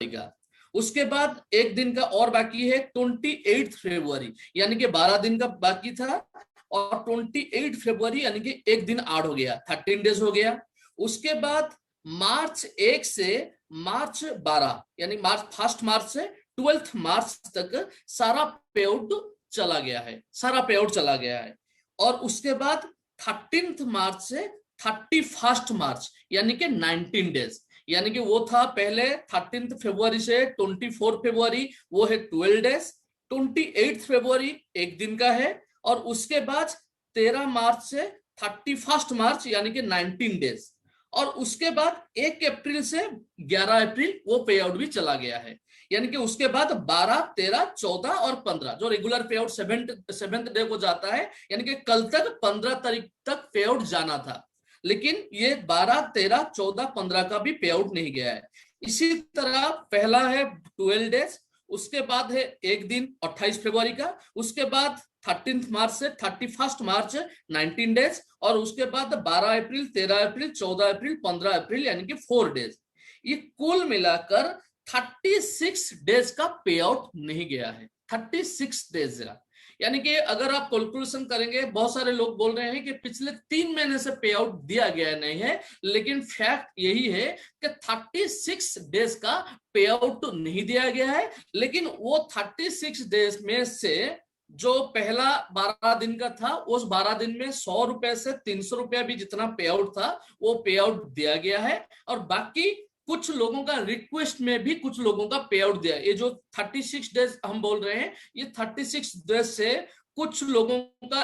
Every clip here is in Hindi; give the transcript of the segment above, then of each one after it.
का। उसके बाद एक दिन का और बाकी है 28 फरवरी, यानी कि 12 दिन का बाकी था, और 28 फरवरी यानी कि एक दिन ऐड हो गया, 13 डेज हो गया। उसके बाद मार्च 1 से मार्च 12 यानी फर्स्ट मार्च से 12 मार्च तक सारा पे आउट चला गया है, सारा पे आउट चला गया है। और उसके बाद 13 मार्च से 31 मार्च यानी कि 19 डेज, यानी कि वो था पहले 13 फरवरी से 24 फरवरी, वो है 12 डेज। 28 फरवरी एक दिन का है, और उसके बाद 13 मार्च से 31 मार्च यानी कि 19 डेज। और उसके बाद 1 अप्रैल से 11 अप्रैल वो पे आउट भी चला गया है, यानी कि उसके बाद 12, 13, 14 और 15 जो रेगुलर पे आउट सेवेंथ डे को जाता है, यानी कि कल तक 15 तारीख तक पे आउट जाना था, लेकिन ये 12, 13, 14, 15 का भी पे आउट नहीं गया है। इसी तरह पहला है 12 डेज, उसके बाद है एक दिन 28 फरवरी का, उसके बाद 13 मार्च से 31 मार्च 19 डेज, और उसके बाद 12 अप्रैल, 13 अप्रैल, 14 अप्रैल, 15 अप्रैल यानी कि 4 डेज। ये कुल मिलाकर 36 डेज का पे आउट नहीं गया है, 36 डेज का। यानी कि अगर आप कैलकुलेशन करेंगे, बहुत सारे लोग बोल रहे हैं कि पिछले 3 महीने से पे आउट दिया गया नहीं है, लेकिन फैक्ट यही है कि 36 डेज का पे आउट तो नहीं दिया गया है, लेकिन वो 36 डेज में से जो पहला 12 दिन का था, उस 12 दिन में 100 रुपए से 300 रुपया भी जितना पे आउट था वो पे आउट दिया गया है। और बाकी कुछ लोगों का रिक्वेस्ट में भी कुछ लोगों का पे आउट दिया। ये जो 36 डेज हम बोल रहे हैं, ये 36 डेज से कुछ लोगों का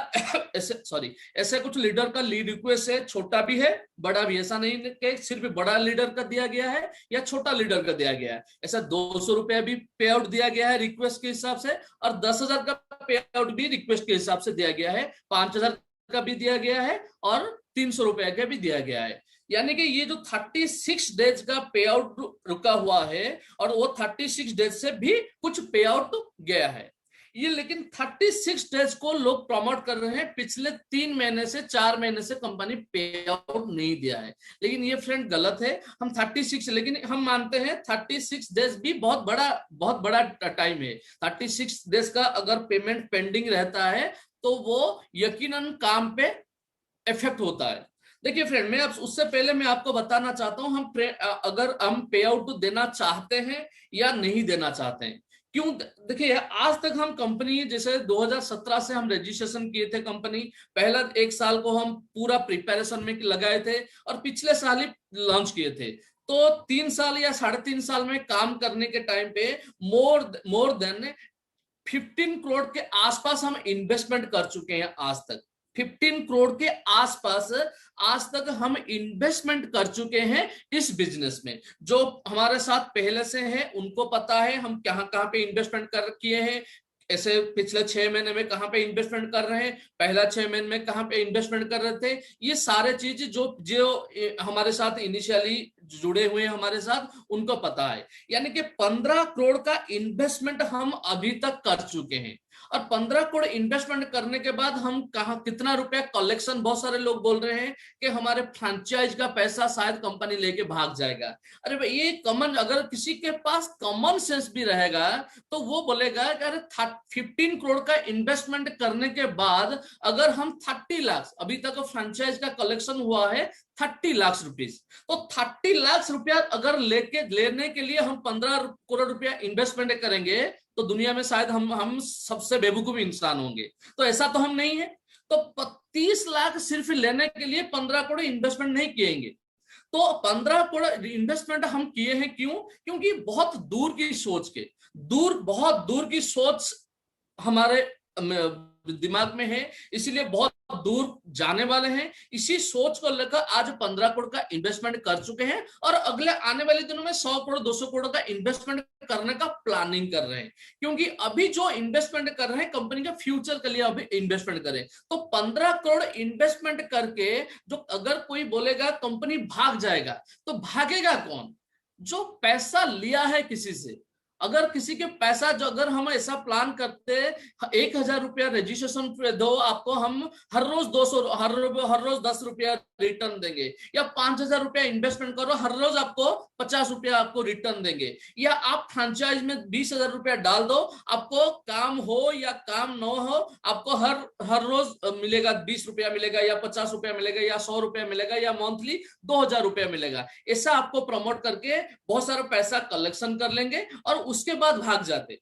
ऐसे कुछ लीडर का लीड रिक्वेस्ट है, छोटा भी है बड़ा भी, ऐसा नहीं कि सिर्फ बड़ा लीडर का दिया गया है या छोटा लीडर का दिया गया है। ऐसा 200 रुपया भी पे आउट दिया गया है रिक्वेस्ट के हिसाब से, और 10,000 का पे आउट भी रिक्वेस्ट के हिसाब से दिया गया है, 5,000 का भी दिया गया है, और 300 रुपया का भी दिया गया है। यानी कि ये जो 36 डेज का पे आउट रुका हुआ है, और वो 36 डेज से भी कुछ पे आउट गया है ये, लेकिन 36 डेज को लोग प्रमोट कर रहे हैं, पिछले 3 महीने से 4 महीने से कंपनी पे आउट नहीं दिया है। लेकिन ये फ्रेंड गलत है, हम 36, लेकिन हम मानते हैं 36 डेज भी बहुत बड़ा टाइम है। 36 डेज का अगर पेमेंट पेंडिंग रहता है तो वो यकीनन काम पे इफेक्ट होता है। देखिए फ्रेंड, मैं अब उससे पहले मैं आपको बताना चाहता हूं अगर हम पे आउट देना चाहते हैं या नहीं देना चाहते हैं। क्यों? देखिए आज तक हम कंपनी, जैसे 2017 से हम रजिस्ट्रेशन किए थे कंपनी, पहला 1 साल को हम पूरा प्रिपरेशन में लगाए थे, और पिछले साल ही लॉन्च किए थे। तो 3 साल या 3.5 साल में काम करने के टाइम पे मोर देन 15 करोड़ के आसपास हम इन्वेस्टमेंट कर चुके हैं आज तक। 15 करोड़ के आसपास आज तक हम इन्वेस्टमेंट कर चुके हैं इस बिजनेस में। जो हमारे साथ पहले से है उनको पता है हम कहां कहां पे इन्वेस्टमेंट कर किए हैं, ऐसे पिछले 6 महीने में कहां पे इन्वेस्टमेंट कर रहे हैं, पहला 6 महीने में कहां पे इन्वेस्टमेंट कर रहे थे। ये सारे चीज जो जो हमारे साथ इनिशियली जुड़े हुए हैं हमारे साथ, उनको पता है। यानी कि 15 करोड़ का इन्वेस्टमेंट हम अभी तक कर चुके हैं, और 15 करोड़ इन्वेस्टमेंट करने के बाद हम कहां कितना रुपया कलेक्शन, बहुत सारे लोग बोल रहे हैं कि हमारे फ्रेंचाइज का पैसा शायद कंपनी लेके भाग जाएगा। अरे भाई, ये कॉमन, अगर किसी के पास कॉमन सेंस भी रहेगा तो वो बोलेगा कि अरे 15 करोड़ का इन्वेस्टमेंट करने के बाद अगर हम 30 लाख, अभी तक फ्रेंचाइज का कलेक्शन हुआ है 30 लाख रुपीज, तो 30 लाख रुपया अगर लेने के लिए हम 15 करोड़ रुपया इन्वेस्टमेंट करेंगे तो दुनिया में शायद हम सबसे बेवकूफ इंसान होंगे। तो ऐसा तो हम नहीं है। तो 30 लाख सिर्फ लेने के लिए 15 करोड़ इन्वेस्टमेंट नहीं किएंगे। तो 15 करोड़ इन्वेस्टमेंट हम किए हैं, क्यों? क्योंकि बहुत दूर की सोच बहुत दूर की सोच हमारे दिमाग में है, इसीलिए बहुत दूर जाने वाले हैं। इसी सोच को लेकर आज 15 करोड़ का इन्वेस्टमेंट कर चुके हैं, और अगले आने वाले दिनों में 100 करोड़ 200 करोड़ का इन्वेस्टमेंट करने का प्लानिंग कर रहे हैं। क्योंकि अभी जो इन्वेस्टमेंट कर रहे हैं कंपनी के फ्यूचर के लिए अभी इन्वेस्टमेंट करें। तो 15 करोड़ इन्वेस्टमेंट करके जो अगर कोई बोलेगा कंपनी भाग जाएगा, तो भागेगा कौन? जो पैसा लिया है किसी से। अगर किसी के पैसा, जो अगर हम ऐसा प्लान करते 1,000 रुपया रजिस्ट्रेशन पे दो, आपको हम हर रोज 200, हर रोज 10 रुपया रिटर्न देंगे, या 5,000 रुपया इन्वेस्टमेंट करो, हर रोज आपको 50 रुपया आपको रिटर्न देंगे, या आप फ्रेंचाइज में 20,000 रुपया डाल दो, आपको काम हो या काम न हो, आपको हर रोज मिलेगा 20 रुपया मिलेगा, या 50 रुपया मिलेगा, या 100 रुपया मिलेगा, या मंथली 2,000 रुपया मिलेगा। ऐसा आपको प्रमोट करके बहुत सारा पैसा कलेक्शन कर लेंगे और उसके बाद भाग जाते।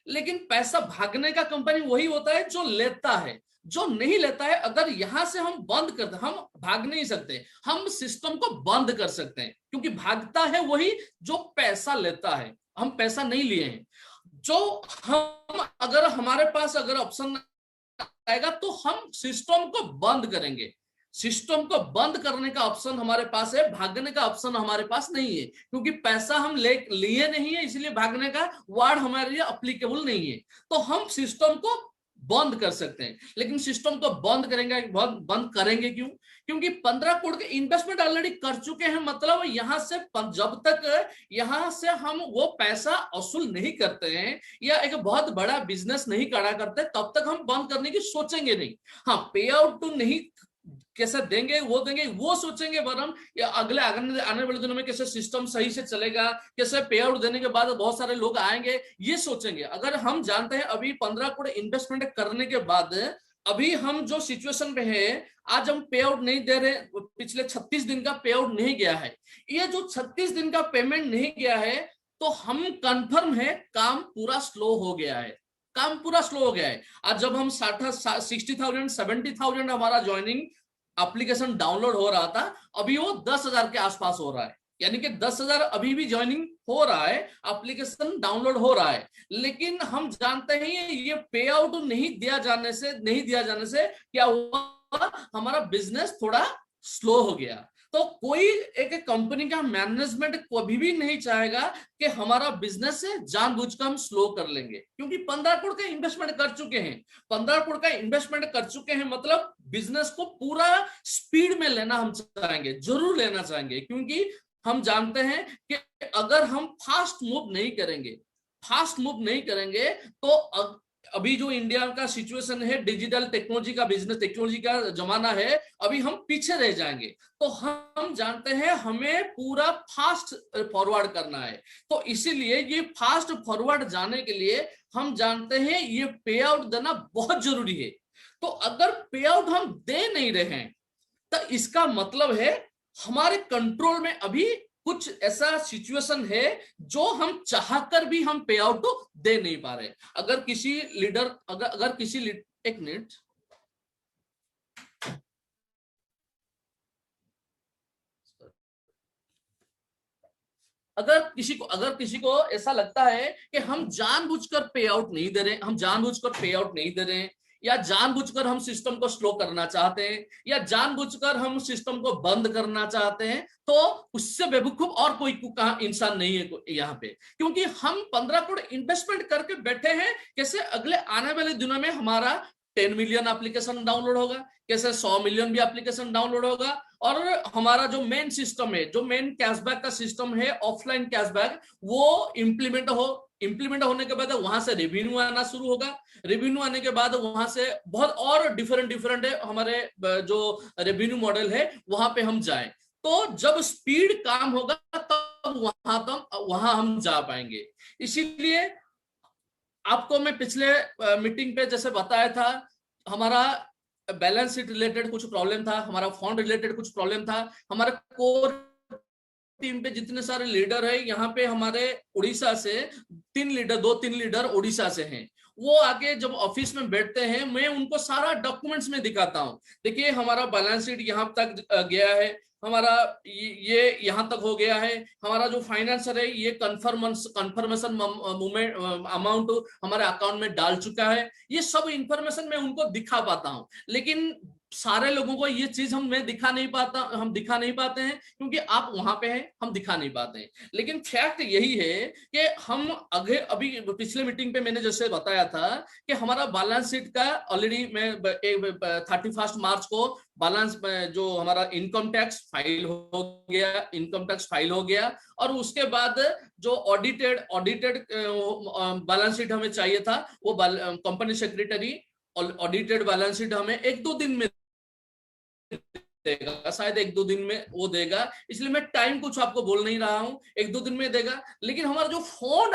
लेकिन पैसा भागने का कंपनी वही होता है जो लेता है, जो नहीं लेता है। अगर यहां से हम बंद करते, हम भाग नहीं सकते, हम सिस्टम को बंद कर सकते हैं, क्योंकि भागता है वही जो पैसा लेता है, हम पैसा नहीं लिए हैं। जो हम, अगर हमारे पास अगर ऑप्शन आएगा तो हम सिस्टम को बंद करेंगे। सिस्टम को बंद करने का ऑप्शन हमारे पास है, भागने का ऑप्शन हमारे पास नहीं है, क्योंकि पैसा हम लिए नहीं है, इसलिए भागने का वर्ड हमारे लिए अप्लीकेबल नहीं है। तो हम सिस्टम को बंद कर सकते हैं, लेकिन सिस्टम को बंद करेंगे क्यों? क्योंकि 15 करोड़ के इन्वेस्टमेंट ऑलरेडी कर चुके हैं। मतलब यहां से जब तक यहां से हम वो पैसा वसूल नहीं करते हैं या एक बहुत बड़ा बिजनेस नहीं खड़ा करते, तब तक हम बंद करने की सोचेंगे नहीं। हाँ, पे आउट तो नहीं कैसे देंगे वो सोचेंगे, वरन या अगले आने वाले दिनों में कैसे सिस्टम सही से चलेगा, कैसे पे आउट देने के बाद बहुत सारे लोग आएंगे, ये सोचेंगे। अगर हम जानते हैं अभी 15 करोड़ इन्वेस्टमेंट करने के बाद अभी हम जो सिचुएशन पे है, आज हम पे आउट नहीं दे रहे, पिछले 36 दिन का पे आउट नहीं गया है, ये जो 36 दिन का पेमेंट नहीं गया है, तो हम कंफर्म है काम पूरा स्लो हो गया है, काम पूरा स्लो हो गया है। आज जब हम 60,000 70,000 हमारा ज्वाइनिंग एप्लीकेशन डाउनलोड हो रहा था, अभी वो 10,000 के आसपास हो रहा है, यानी कि 10,000 अभी भी ज्वाइनिंग हो रहा है, एप्लीकेशन डाउनलोड हो रहा है। लेकिन हम जानते हैं ये पे आउट नहीं दिया जाने से क्या हुआ, हमारा बिजनेस थोड़ा स्लो हो गया। तो कोई एक कंपनी का मैनेजमेंट कभी भी नहीं चाहेगा कि हमारा बिजनेस से जानबूझकर हम स्लो कर लेंगे, क्योंकि 15 करोड़ का इन्वेस्टमेंट कर चुके हैं। 15 करोड़ का इन्वेस्टमेंट कर चुके हैं, मतलब बिजनेस को पूरा स्पीड में लेना हम चाहेंगे, जरूर लेना चाहेंगे, क्योंकि हम जानते हैं कि अगर हम फास्ट मूव नहीं करेंगे तो अभी जो इंडिया का सिचुएशन है, डिजिटल टेक्नोलॉजी का, बिजनेस टेक्नोलॉजी का जमाना है, अभी हम पीछे रह जाएंगे। तो हम जानते हैं हमें पूरा फास्ट फॉरवर्ड करना है। तो इसीलिए ये फास्ट फॉरवर्ड जाने के लिए हम जानते हैं ये पे आउट देना बहुत जरूरी है। तो अगर पे आउट हम दे नहीं रहे हैं, तो इसका मतलब है हमारे कंट्रोल में अभी कुछ ऐसा सिचुएशन है जो हम चाहकर भी हम पे आउट तो दे नहीं पा रहे। अगर किसी लीडर एक मिनट, अगर किसी को ऐसा लगता है कि हम जानबूझकर पे आउट नहीं दे रहे हैं, या जानबूझकर हम सिस्टम को स्लो करना चाहते हैं, या जानबूझकर हम सिस्टम को बंद करना चाहते हैं, तो उससे बेवकूफ और कोई इंसान नहीं है यहाँ पे। क्योंकि हम 15 करोड़ इन्वेस्टमेंट करके बैठे हैं, कैसे अगले आने वाले दिनों में हमारा 10 मिलियन एप्लीकेशन डाउनलोड होगा, कैसे 100 मिलियन भी एप्लीकेशन डाउनलोड होगा, और हमारा जो मेन सिस्टम है, जो मेन कैशबैक का सिस्टम है, ऑफलाइन कैशबैक, वो इम्प्लीमेंट होने के बाद वहां से रेवेन्यू आना शुरू होगा। रेवेन्यू आने के बाद वहां से बहुत और डिफरेंट है हमारे जो रेवेन्यू मॉडल है, वहां पे हम जाएं। तो जब स्पीड काम होगा तब वहां हम जा पाएंगे। इसीलिए आपको मैं पिछले मीटिंग पे जैसे बताया था, हमारा बैलेंस शीट रिलेटेड कुछ प्रॉब्लम था, हमारा फंड रिलेटेड कुछ प्रॉब्लम था, हमारे कोर टीम पे जितने सारे लीडर है, यहाँ पे हमारे उड़ीसा से 2-3 लीडर उड़ीसा से हैं। वो आके जब ऑफिस में बैठते हैं, मैं उनको सारा डॉक्यूमेंट्स में दिखाता हूँ, देखिए हमारा बैलेंस शीट यहाँ तक गया है, हमारा ये यहाँ तक हो गया है, हमारा जो फाइनेंसर है ये कंफर्मेशन मूवमेंट अमाउंट हमारे अकाउंट में डाल चुका है। ये सब इंफॉर्मेशन मैं उनको दिखा पाता हूँ। लेकिन सारे लोगों को ये चीज हम दिखा नहीं पाते हैं, क्योंकि आप वहां पे हैं, हम दिखा नहीं पाते हैं। लेकिन फैक्ट यही है कि हम अगर अभी पिछले मीटिंग पे मैंने जैसे बताया था कि हमारा बैलेंस शीट का ऑलरेडी मैं 31 मार्च को बैलेंस जो हमारा इनकम टैक्स फाइल हो गया, और उसके बाद जो ऑडिटेड बैलेंस शीट हमें चाहिए था, वो company secretary audited balance sheet हमें 1-2 दिन में देगा, शायद 1-2 दिन में वो देगा, इसलिए मैं टाइम कुछ आपको बोल नहीं रहा हूं, 1-2 दिन में देगा। लेकिन हमारा जो फंड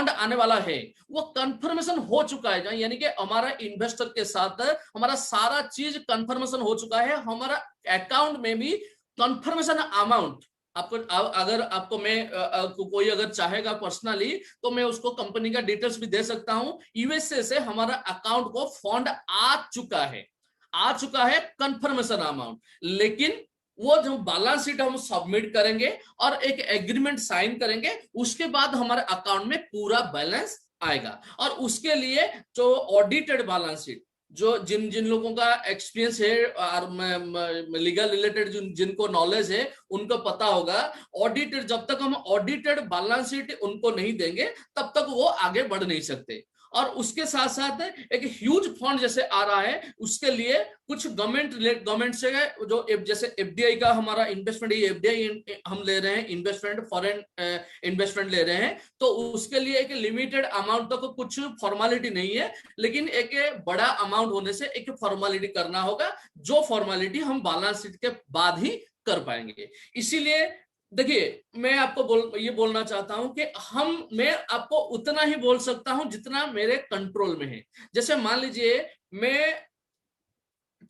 आने वाला है वो कंफर्मेशन हो चुका है, यानी कि हमारा इन्वेस्टर के साथ हमारा सारा चीज कंफर्मेशन हो चुका है। हमारा अकाउंट में भी कंफर्मेशन अमाउंट आपको, अगर आपको मैं कोई अगर चाहेगा पर्सनली तो मैं उसको कंपनी का डिटेल्स भी दे सकता हूं। यूएसए से हमारा अकाउंट को फंड आ चुका है कंफर्मेशन अमाउंट। लेकिन वो जो बैलेंस शीट हम सबमिट करेंगे और एक एग्रीमेंट साइन करेंगे, उसके बाद हमारे अकाउंट में पूरा बैलेंस आएगा। और उसके लिए जो ऑडिटेड बैलेंस शीट, जो जिन जिन लोगों का एक्सपीरियंस है और लीगल रिलेटेड जिनको नॉलेज है उनको पता होगा, ऑडिटेड, जब तक हम ऑडिटेड बैलेंस शीट उनको नहीं देंगे तब तक वो आगे बढ़ नहीं सकते। और उसके साथ साथ एक ह्यूज फंड जैसे आ रहा है, उसके लिए कुछ गवर्नमेंट से जो जैसे एफडीआई का हमारा इन्वेस्टमेंट, एफडीआई हम ले रहे हैं, इन्वेस्टमेंट फॉरेन इन्वेस्टमेंट ले रहे हैं, तो उसके लिए एक लिमिटेड अमाउंट तक तो कुछ फॉर्मेलिटी नहीं है, लेकिन एक बड़ा अमाउंट होने से एक फॉर्मेलिटी करना होगा, जो फॉर्मेलिटी हम बैलेंस शीट के बाद ही कर पाएंगे। इसीलिए देखिए, मैं आपको ये बोलना चाहता हूं कि मैं आपको उतना ही बोल सकता हूं जितना मेरे कंट्रोल में है। जैसे मान लीजिए मैं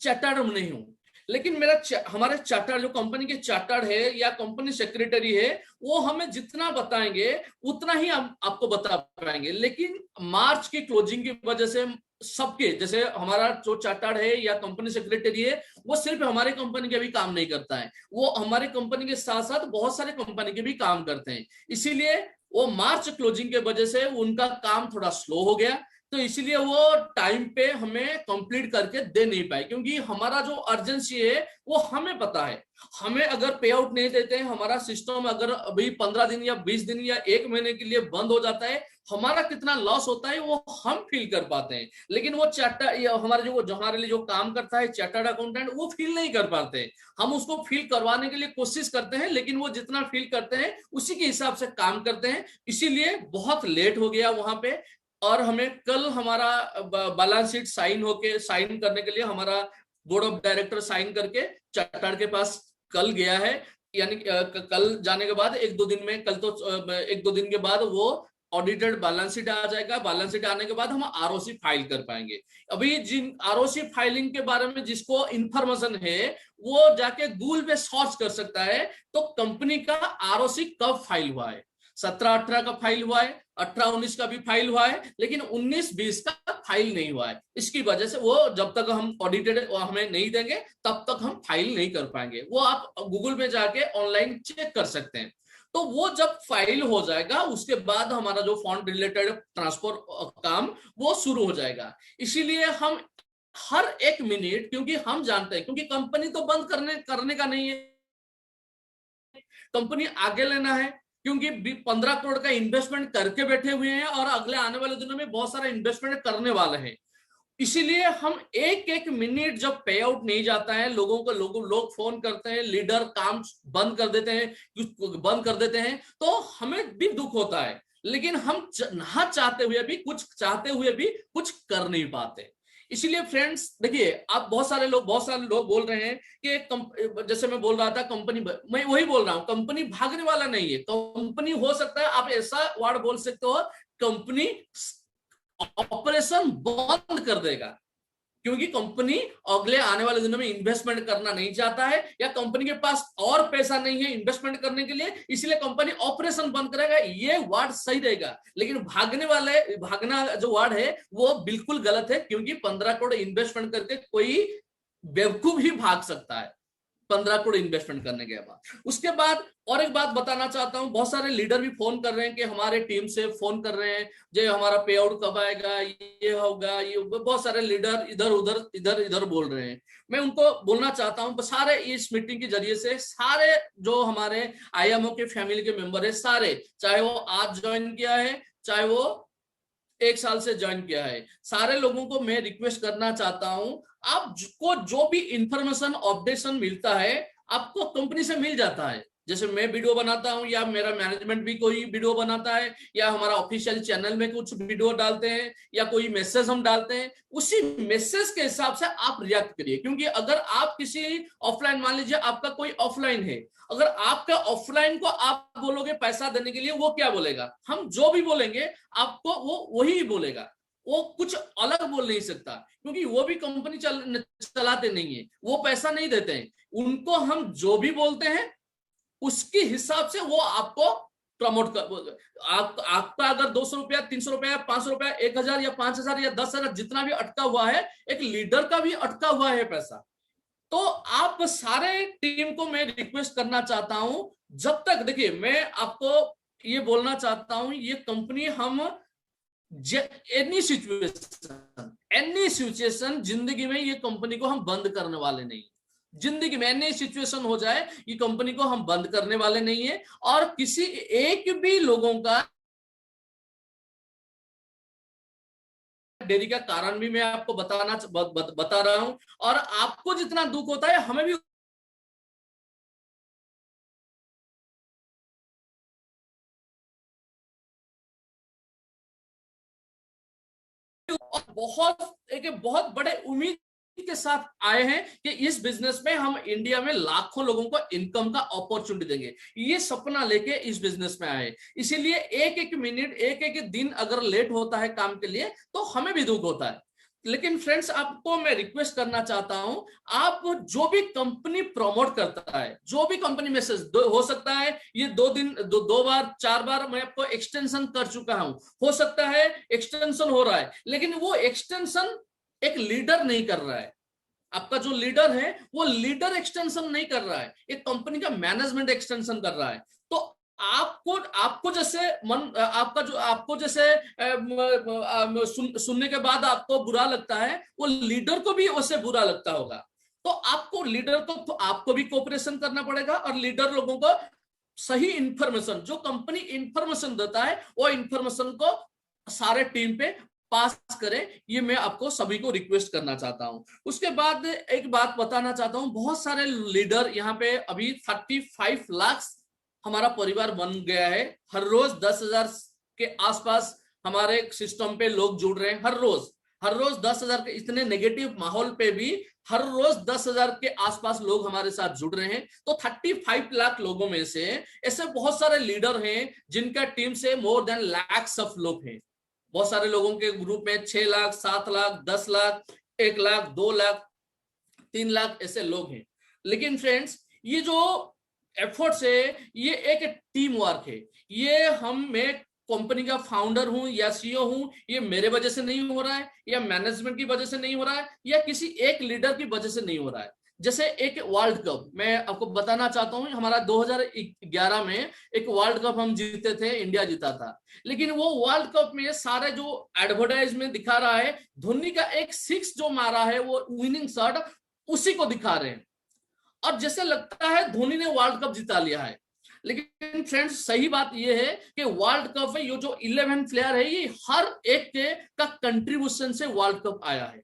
चार्टर्ड नहीं हूं, लेकिन हमारे चार्टर्ड, जो कंपनी के चार्टर्ड है या कंपनी सेक्रेटरी है, वो हमें जितना बताएंगे उतना ही हम आपको बता पाएंगे। लेकिन मार्च की क्लोजिंग की वजह से सबके, जैसे हमारा जो चार्टर्ड है या कंपनी सेक्रेटरी है, वो सिर्फ हमारी कंपनी के भी काम नहीं करता है, वो हमारी कंपनी के साथ साथ बहुत सारे कंपनी के भी काम करते हैं। इसीलिए वो मार्च क्लोजिंग के वजह से उनका काम थोड़ा स्लो हो गया, तो इसीलिए वो टाइम पे हमें कंप्लीट करके दे नहीं पाए, क्योंकि हमारा जो अर्जेंसी है वो हमें पता है। हमें अगर पे आउट नहीं देते हैं, हमारा सिस्टम अगर अभी 15 दिन या 20 दिन या 1 महीने के लिए बंद हो जाता है, हमारा कितना लॉस होता है वो हम फील कर पाते हैं। लेकिन वो हमारे जो हमारे लिए जो काम करता है चार्टर्ड अकाउंटेंट, वो फील नहीं कर पाते। हम उसको फील करवाने के लिए कोशिश करते हैं, लेकिन वो जितना फील करते हैं उसी के हिसाब से काम करते हैं। इसीलिए बहुत लेट हो गया वहां पे। और हमें कल हमारा बैलेंस शीट साइन करने के लिए हमारा बोर्ड ऑफ डायरेक्टर साइन करके चार्टर्ड के पास कल गया है। यानी कल जाने के बाद 1-2 दिन में, कल तो 1-2 दिन के बाद वो ऑडिटेड बैलेंस शीट आ जाएगा। बैलेंस शीट आने के बाद हम आरओसी फाइल कर पाएंगे। अभी जिन आरओसी फाइलिंग के बारे में जिसको इंफॉर्मेशन है, वो जाके गूगल पे सर्च कर सकता है, तो कंपनी का आरओसी कब फाइल हुआ है। 17-18 का फाइल हुआ है, 18-19 का भी फाइल हुआ है, लेकिन 19-20 का फाइल नहीं हुआ है। इसकी वजह से वो जब तक हम ऑडिटेड हमें नहीं देंगे तब तक हम फाइल नहीं कर पाएंगे। वो आप गूगल में जाके ऑनलाइन चेक कर सकते हैं। तो वो जब फाइल हो जाएगा उसके बाद हमारा जो फंड रिलेटेड ट्रांसफर काम वो शुरू हो जाएगा। इसीलिए हम हर 1 मिनट, क्योंकि हम जानते हैं, क्योंकि कंपनी तो बंद करने का नहीं है, कंपनी आगे लेना है, क्योंकि 15 करोड़ का इन्वेस्टमेंट करके बैठे हुए हैं और अगले आने वाले दिनों में बहुत सारा इन्वेस्टमेंट करने वाले हैं। इसीलिए हम 1-1 मिनट जब पे आउट नहीं जाता है, लोग फोन करते हैं, लीडर काम बंद कर देते हैं, तो हमें भी दुख होता है। लेकिन हम चाहते हुए भी कुछ कर नहीं पाते। इसीलिए फ्रेंड्स देखिए, आप बहुत सारे लोग बोल रहे हैं कि जैसे मैं बोल रहा था कंपनी, मैं वही बोल रहा हूं, कंपनी भागने वाला नहीं है। कंपनी हो सकता है, आप ऐसा वर्ड बोल सकते हो, कंपनी ऑपरेशन बंद कर देगा, क्योंकि कंपनी अगले आने वाले दिनों में इन्वेस्टमेंट करना नहीं चाहता है, या कंपनी के पास और पैसा नहीं है इन्वेस्टमेंट करने के लिए, इसलिए कंपनी ऑपरेशन बंद करेगा। ये वर्ड सही रहेगा, लेकिन भागना जो वर्ड है वो बिल्कुल गलत है, क्योंकि 15 करोड़ इन्वेस्टमेंट करके कोई बेवकूफ ही भाग सकता है। 15 करोड़ इन्वेस्टमेंट करने के बाद। उसके बाद और एक बात बताना चाहता हूं, बहुत सारे लीडर भी फोन कर रहे हैं कि हमारे टीम से फोन कर रहे हैं, जो हमारा पे आउट कब आएगा, ये होगा, ये बहुत सारे लीडर इधर उधर इधर इधर बोल रहे हैं। मैं उनको बोलना चाहता हूं, सारे इस मीटिंग के जरिए से सारे जो हमारे आईएमओ के फैमिली के मेंबर है, सारे, चाहे वो आज ज्वाइन किया है, चाहे वो 1 साल से ज्वाइन किया है, सारे लोगों को मैं रिक्वेस्ट करना चाहता हूं, आपको जो भी इंफॉर्मेशन अपडेशन मिलता है आपको कंपनी से मिल जाता है। जैसे मैं वीडियो बनाता हूं या मेरा मैनेजमेंट भी कोई वीडियो बनाता है या हमारा ऑफिशियल चैनल में कुछ वीडियो डालते हैं या कोई मैसेज हम डालते हैं, उसी मैसेज के हिसाब से आप रिएक्ट करिए। क्योंकि अगर आप किसी ऑफलाइन, मान लीजिए आपका कोई ऑफलाइन है, अगर आपका ऑफलाइन को आप बोलोगे पैसा देने के लिए, वो क्या बोलेगा, हम जो भी बोलेंगे आपको वो वही बोलेगा, वो कुछ अलग बोल नहीं सकता, क्योंकि वो भी कंपनी चलाते नहीं है, वो पैसा नहीं देते हैं। उनको हम जो भी बोलते हैं उसके हिसाब से वो आपको प्रमोट कर, आपका अगर 200 रुपया, 300 रुपया, 500 रुपया, 1000 या 5000 या 10,000 जितना भी अटका हुआ है, एक लीडर का भी अटका हुआ है पैसा। तो आप सारे टीम को मैं रिक्वेस्ट करना चाहता हूं, जब तक, देखिए मैं आपको ये बोलना चाहता हूं, ये कंपनी हम एनी सिचुएशन जिंदगी में ये कंपनी को हम बंद करने वाले नहीं। जिंदगी में एनी सिचुएशन हो जाए, ये कंपनी को हम बंद करने वाले नहीं है। और किसी एक भी लोगों का देरी का कारण भी मैं आपको बता रहा हूं, और आपको जितना दुख होता है हमें भी बहुत बड़े उम्मीद के साथ आए हैं कि इस बिजनेस में हम इंडिया में लाखों लोगों को इनकम का अपॉर्चुनिटी देंगे, ये सपना लेके इस बिजनेस में आए। इसीलिए एक एक मिनट, एक एक दिन अगर लेट होता है काम के लिए तो हमें भी दुख होता है। लेकिन फ्रेंड्स, आपको मैं रिक्वेस्ट करना चाहता हूं, आप जो भी कंपनी प्रमोट करता है, जो भी कंपनी मैसेज हो सकता है ये 2 दिन, दो बार 4 बार मैं आपको एक्सटेंशन कर चुका हूं, हो सकता है एक्सटेंशन हो रहा है, लेकिन वो एक्सटेंशन एक लीडर नहीं कर रहा है। आपका जो लीडर है वो लीडर एक्सटेंशन नहीं कर रहा है, एक कंपनी का मैनेजमेंट एक्सटेंशन कर रहा है। तो आपको आपको जैसे मन, आपका जो आपको जैसे सुनने के बाद आपको बुरा लगता है, वो लीडर को भी वैसे बुरा लगता होगा। तो आपको लीडर को, तो आपको भी कोऑपरेशन करना पड़ेगा, और लीडर लोगों को सही इंफॉर्मेशन, जो कंपनी इंफॉर्मेशन देता है वो इंफॉर्मेशन को सारे टीम पे पास करें, ये मैं आपको सभी को रिक्वेस्ट करना चाहता हूं। उसके बाद एक बात बताना चाहता हूं, बहुत सारे लीडर यहाँ पे अभी 35 लाख हमारा परिवार बन गया है। हर रोज 10,000 के आसपास हमारे सिस्टम पे लोग जुड़ रहे हैं, हर रोज 10,000 के, इतने नेगेटिव माहौल पे भी हर रोज 10,000 के आसपास लोग हमारे साथ जुड़ रहे हैं। तो 35 लाख लोगों में से ऐसे बहुत सारे लीडर हैं जिनका टीम से मोर देन लैक्स ऑफ लोग हैं। बहुत सारे लोगों के ग्रुप में 6 लाख, 7 लाख, 10 लाख, 1 लाख, 2 लाख, 3 लाख ऐसे लोग हैं। लेकिन फ्रेंड्स, ये जो एफर्ट्स है ये एक टीम वर्क है। ये मैं कंपनी का फाउंडर हूं या सीईओ हूं, ये मेरे वजह से नहीं हो रहा है, या मैनेजमेंट की वजह से नहीं हो रहा है, या किसी एक लीडर की वजह से नहीं हो रहा है। जैसे एक वर्ल्ड कप मैं आपको बताना चाहता हूं, हमारा 2011 में एक वर्ल्ड कप हम जीते थे, इंडिया जीता था। लेकिन वो वर्ल्ड कप में सारे जो एडवर्टाइज में दिखा रहा है, धोनी का एक 6 जो मारा है वो विनिंग शॉट, उसी को दिखा रहे हैं, और जैसे लगता है धोनी ने वर्ल्ड कप जिता लिया है। लेकिन फ्रेंड्स, सही बात यह है कि वर्ल्ड कप में ये जो 11 प्लेयर है, ये हर एक का कंट्रीब्यूशन से वर्ल्ड कप आया है।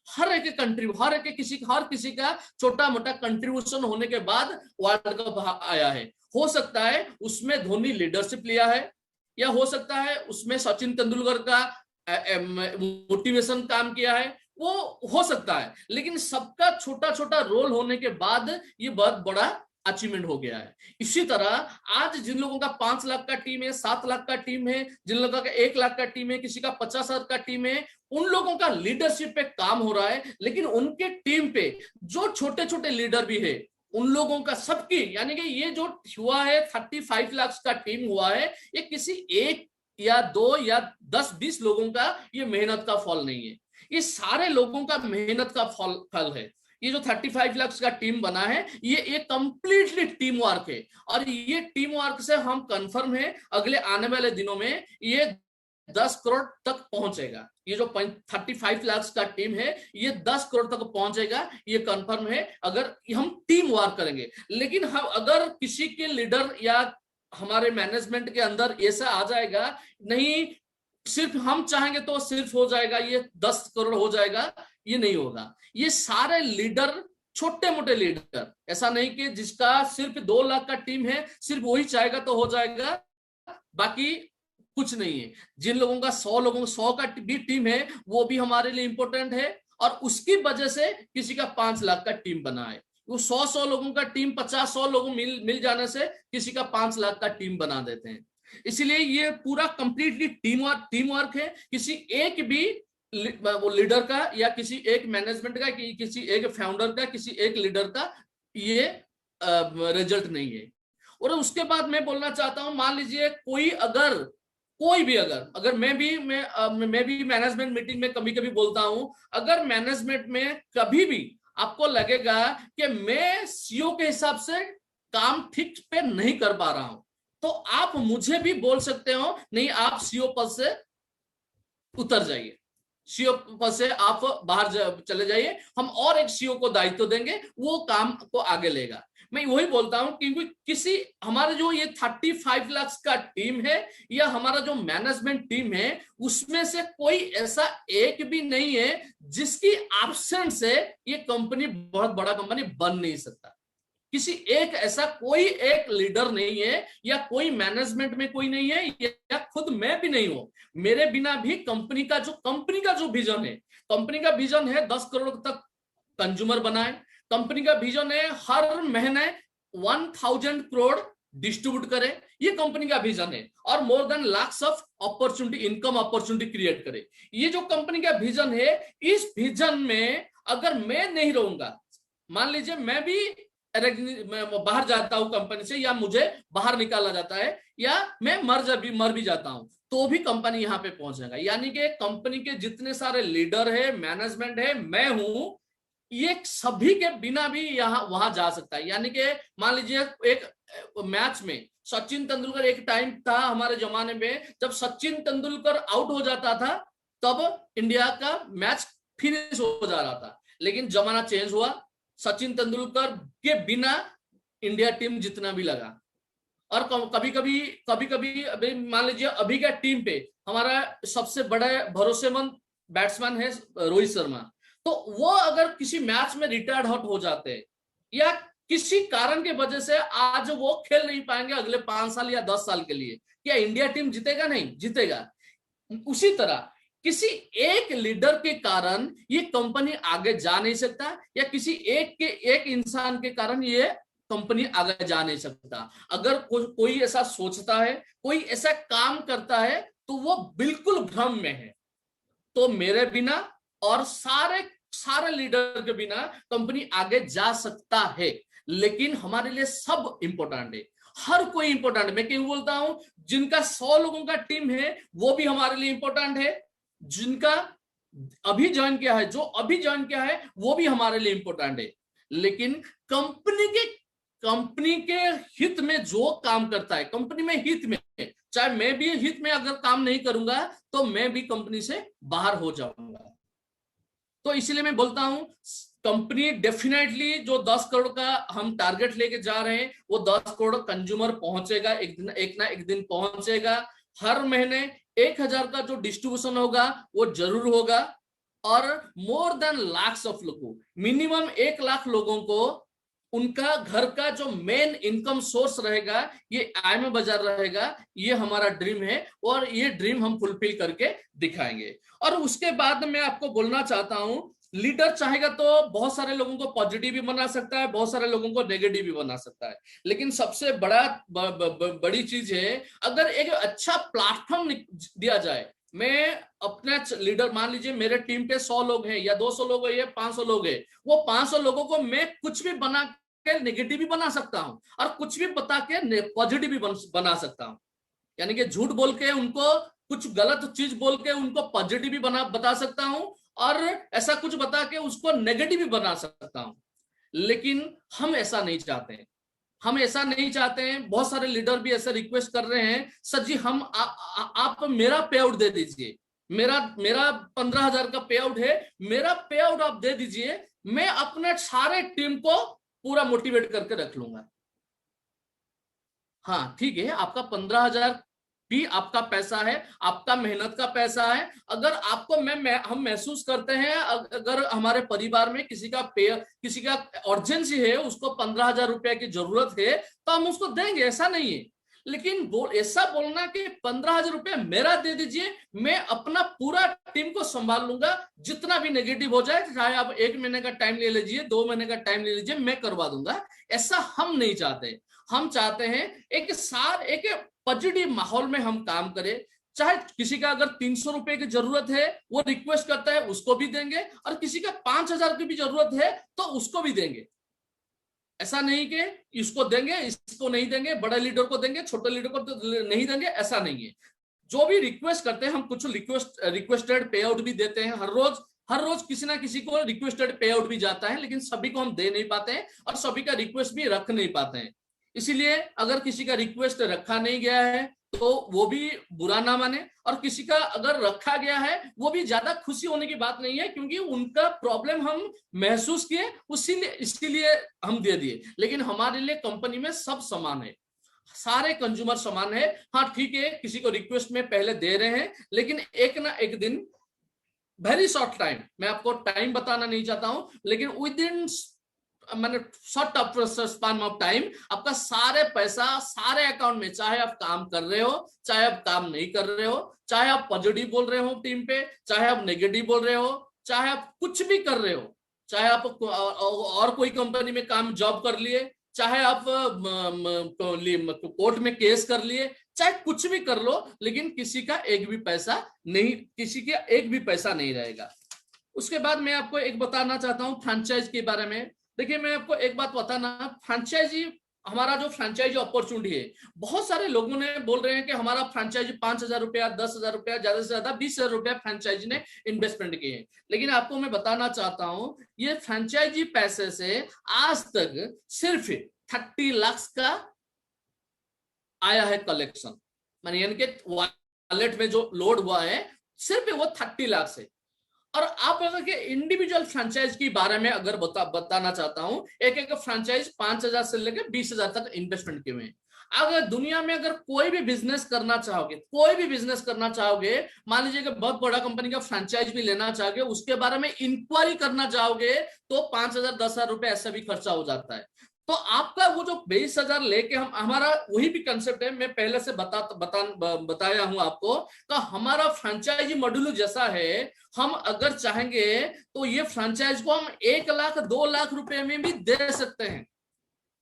हर एक किसी का छोटा मोटा कंट्रीब्यूशन होने के बाद वर्ल्ड कप आया है। हो सकता है उसमें धोनी लीडरशिप लिया है, या हो सकता है उसमें सचिन तेंदुलकर का मोटिवेशन काम किया है, वो हो सकता है। लेकिन सबका छोटा छोटा रोल होने के बाद ये बहुत बड़ा अचीवमेंट हो गया है। इसी तरह आज जिन लोगों का 5 लाख का टीम है, 7 लाख का टीम है, जिन लोगों का 1 लाख का टीम है, किसी का 50,000 का टीम है, उन लोगों का लीडरशिप पे काम हो रहा है। लेकिन उनके टीम पे जो छोटे छोटे लीडर भी है, उन लोगों का सबकी, यानी कि ये जो हुआ है 35 लाख का टीम हुआ है, ये किसी 1 या 2 या 10-20 लोगों का ये मेहनत का फल नहीं है, ये सारे लोगों का मेहनत का फल है। ये जो 35 लाख का टीम बना है, ये कंप्लीटली टीम वर्क है। और ये टीम वर्क से हम कंफर्म है अगले आने वाले दिनों में ये 10 करोड़ तक पहुंचेगा। ये जो 35 लाख का टीम है ये 10 करोड़ तक पहुंचेगा, ये कंफर्म है अगर हम टीम वर्क करेंगे। लेकिन हम अगर किसी के लीडर या हमारे मैनेजमेंट के अंदर ऐसा आ जाएगा, नहीं सिर्फ हम चाहेंगे तो सिर्फ हो जाएगा, ये 10 करोड़ हो जाएगा, ये नहीं होगा। ये सारे लीडर, छोटे मोटे लीडर, ऐसा नहीं कि जिसका सिर्फ 2 लाख का टीम है सिर्फ वही चाहेगा तो हो जाएगा, बाकी कुछ नहीं है। जिन लोगों का 100 का भी टीम है वो भी हमारे लिए इंपॉर्टेंट है, और उसकी वजह से किसी का 5 लाख का टीम बना है। वो 100 लोगों का टीम 50-100 लोगों मिल जाने से किसी का 5 लाख का टीम बना देते हैं। इसलिए ये पूरा कंप्लीटली टीम वर्क है। किसी एक भी वो लीडर का या किसी एक मैनेजमेंट का, किसी एक फाउंडर का, किसी एक लीडर का ये रिजल्ट नहीं है। और उसके बाद मैं बोलना चाहता हूं, मान लीजिए कोई भी अगर मैं भी मैनेजमेंट मीटिंग में कभी कभी बोलता हूं, अगर मैनेजमेंट में कभी भी आपको लगेगा कि मैं सीईओ के हिसाब से काम ठीक पे नहीं कर पा रहा हूं, तो आप मुझे भी बोल सकते हो, नहीं आप सीईओ पद से उतर जाइए, सीईओ पद से आप बाहर चले जाइए, हम और एक सीईओ को दायित्व देंगे, वो काम को आगे लेगा। मैं वही बोलता हूं, क्योंकि किसी हमारे जो ये 35 लाख का टीम है या हमारा जो मैनेजमेंट टीम है, उसमें से कोई ऐसा एक भी नहीं है जिसकी एब्सेंस से ये कंपनी बहुत बड़ा कंपनी बन नहीं सकता। किसी एक ऐसा कोई एक लीडर नहीं है, या कोई मैनेजमेंट में कोई नहीं है, या खुद मैं भी नहीं हूं। मेरे बिना भी कंपनी का जो विजन है, कंपनी का विजन है 10 करोड़ तक कंज्यूमर बनाए। कंपनी का विजन है हर महीने 1000 करोड़ डिस्ट्रीब्यूट करे, ये कंपनी का विजन है। और more than lakhs of opportunity, income opportunity create करे, ये जो कंपनी का विजन है। इस विजन में अगर मैं नहीं रहूंगा, मान लीजिए मैं बाहर जाता हूं कंपनी से, या मुझे बाहर निकाला जाता है, या मैं मर भी जाता हूं, तो भी कंपनी यहां पे पहुंचेगा। यानी कि कंपनी के जितने सारे लीडर है, मैनेजमेंट है, मैं हूं, ये सभी के बिना भी यहाँ वहां जा सकता है। यानी कि मान लीजिए एक मैच में सचिन तेंदुलकर, एक टाइम था हमारे जमाने में जब सचिन तेंदुलकर आउट हो जाता था तब इंडिया का मैच फिनिश हो जा रहा था। लेकिन जमाना चेंज हुआ, सचिन तेंदुलकर के बिना इंडिया टीम जितना भी लगा। और कभी कभी अभी मान लीजिए अभी का टीम पे हमारा सबसे बड़ा भरोसेमंद बैट्समैन है रोहित शर्मा, तो वो अगर किसी मैच में रिटायर्ड आउट हो जाते हैं या किसी कारण की वजह से आज वो खेल नहीं पाएंगे अगले 5 साल या 10 साल के लिए, क्या इंडिया टीम जीतेगा? नहीं जीतेगा। उसी तरह किसी एक लीडर के कारण ये कंपनी आगे जा नहीं सकता, या किसी एक इंसान के कारण ये कंपनी आगे जा नहीं सकता। अगर कोई ऐसा सोचता है, कोई ऐसा काम करता है, तो वो बिल्कुल भ्रम में है। तो मेरे बिना और सारे लीडर के बिना कंपनी आगे जा सकता है, लेकिन हमारे लिए सब इंपॉर्टेंट है, हर कोई इंपॉर्टेंट है। मैं क्यों बोलता हूं, जिनका 100 लोगों का टीम है वो भी हमारे लिए इंपॉर्टेंट है, जिनका अभी ज्वाइन किया है, जो अभी ज्वाइन किया है वो भी हमारे लिए इंपॉर्टेंट है। लेकिन कंपनी के हित में जो काम करता है, कंपनी में हित में, चाहे मैं भी हित में अगर काम नहीं करूंगा तो मैं भी कंपनी से बाहर हो जाऊंगा। तो इसलिए मैं बोलता हूं, कंपनी डेफिनेटली जो 10 करोड़ का हम टारगेट लेके जा रहे हैं, वो 10 करोड़ कंज्यूमर पहुंचेगा, एक ना एक दिन पहुंचेगा। हर महीने 1000 का जो डिस्ट्रीब्यूशन होगा वो जरूर होगा, और मोर देन लाख्स ऑफ लोगों, मिनिमम 1 लाख लोगों को उनका घर का जो मेन इनकम सोर्स रहेगा ये IIM बाजार रहेगा। ये हमारा ड्रीम है, और ये ड्रीम हम फुलफिल करके दिखाएंगे। और उसके बाद में मैं आपको बोलना चाहता हूं, लीडर चाहेगा तो बहुत सारे लोगों को पॉजिटिव भी बना सकता है, बहुत सारे लोगों को नेगेटिव भी बना सकता है। लेकिन सबसे बड़ी चीज है, अगर एक अच्छा प्लेटफॉर्म दिया जाए। मैं अपने लीडर, मान लीजिए मेरे टीम पे 100 लोग हैं या 200 लोग हैं या 500 लोग हैं, वो 500 लोगों को मैं कुछ भी बना के नेगेटिव भी बना सकता हूं, और कुछ भी बता के पॉजिटिव भी बना सकता हूं। यानी कि झूठ बोल के उनको, कुछ गलत चीज बोल के उनको पॉजिटिव भी बता सकता हूं, और ऐसा कुछ बता के उसको नेगेटिव भी बना सकता हूं। लेकिन हम ऐसा नहीं चाहते हैं, हम ऐसा नहीं चाहते हैं। बहुत सारे लीडर भी ऐसा रिक्वेस्ट कर रहे हैं, सर जी हम आप मेरा पे आउट दे दीजिए, मेरा मेरा 15,000 का पे आउट है, मेरा पे आउट आप दे दीजिए, मैं अपने सारे टीम को पूरा मोटिवेट करके रख लूंगा। हाँ ठीक है, आपका 15,000 भी आपका पैसा है, आपका मेहनत का पैसा है। अगर आपको हम महसूस करते हैं अगर हमारे परिवार में किसी का अर्जेंसी है, उसको 15,000 रुपए की जरूरत है, तो हम उसको देंगे, ऐसा नहीं है। लेकिन ऐसा बोलना कि 15,000 रुपया मेरा दे दीजिए, मैं अपना पूरा टीम को संभाल लूंगा, जितना भी नेगेटिव हो जाए, चाहे आप 1 महीने का टाइम ले लीजिए, 2 महीने का टाइम ले लीजिए, मैं करवा दूंगा, ऐसा हम नहीं चाहते। हम चाहते हैं एक पॉजिटिव माहौल में हम काम करें। चाहे किसी का अगर 300 रुपए की जरूरत है, वो रिक्वेस्ट करता है, उसको भी देंगे, और किसी का 5,000 की भी जरूरत है तो उसको भी देंगे। ऐसा नहीं कि इसको देंगे इसको नहीं देंगे, बड़े लीडर को देंगे छोटे लीडर को तो नहीं देंगे, ऐसा नहीं है। जो भी रिक्वेस्ट करते हैं, हम कुछ रिक्वेस्टेड पे आउट भी देते हैं। हर रोज किसी ना किसी को रिक्वेस्टेड पे आउट भी जाता है, लेकिन सभी को हम दे नहीं पाते हैं और सभी का रिक्वेस्ट भी रख नहीं पाते हैं। इसीलिए अगर किसी का रिक्वेस्ट रखा नहीं गया है तो वो भी बुरा ना माने, और किसी का अगर रखा गया है वो भी ज्यादा खुशी होने की बात नहीं है, क्योंकि उनका प्रॉब्लम हम महसूस किए, इसीलिए हम दे दिए। लेकिन हमारे लिए कंपनी में सब समान है, सारे कंज्यूमर समान है। हाँ ठीक है, किसी को रिक्वेस्ट में पहले दे रहे हैं, लेकिन एक ना एक दिन, वेरी शॉर्ट टाइम, मैं आपको टाइम बताना नहीं चाहता हूं, लेकिन विद इन मैंने शॉर्ट स्पान ऑफ टाइम आपका सारे पैसा सारे अकाउंट में, चाहे आप काम कर रहे हो चाहे आप काम नहीं कर रहे हो, चाहे आप पॉजिटिव बोल रहे हो टीम पे, चाहे आप नेगेटिव बोल रहे हो, चाहे आप कुछ भी कर रहे हो, चाहे आप और कोई कंपनी में काम जॉब कर लिए, चाहे आप कोर्ट में केस कर लिए, चाहे कुछ भी कर लो, लेकिन किसी का एक भी पैसा नहीं रहेगा। उसके बाद मैं आपको एक बताना चाहता हूं फ्रेंचाइज के बारे में। देखिए मैं आपको एक बात बताना, फ्रेंचाइजी, हमारा जो फ्रेंचाइजी अपॉर्चुनिटी है, बहुत सारे लोगों ने बोल रहे हैं कि हमारा फ्रेंचाइजी 5,000 रुपया 10,000 रुपया ज्यादा से ज्यादा 20,000 रुपया फ्रेंचाइजी ने इन्वेस्टमेंट किए हैं। लेकिन आपको मैं बताना चाहता हूं, ये फ्रेंचाइजी पैसे से आज तक सिर्फ 30 लाख का आया है कलेक्शन, मानी यानी कि वॉलेट में जो लोड हुआ है सिर्फ वो 30 लाख से। और आप अगर के इंडिविजुअल फ्रेंचाइज के बारे में अगर बताना चाहता हूं, एक फ्रेंचाइज 5,000 से लेकर 20,000 तक इन्वेस्टमेंट किए हुए। अगर दुनिया में अगर कोई भी बिजनेस करना चाहोगे, मान लीजिए कि बहुत बड़ा कंपनी का फ्रेंचाइज भी लेना चाहोगे, उसके बारे में इंक्वायरी करना चाहोगे, तो 5,000 10,000 रुपए ऐसा भी खर्चा हो जाता है। तो आपका वो जो 20,000 लेके हमारा वही भी कंसेप्ट है, मैं पहले से बताया हूं आपको, तो हमारा फ्रेंचाइजी मॉड्यूल जैसा है। हम अगर चाहेंगे तो ये फ्रेंचाइज को हम 1 लाख 2 लाख रुपए में भी दे सकते हैं।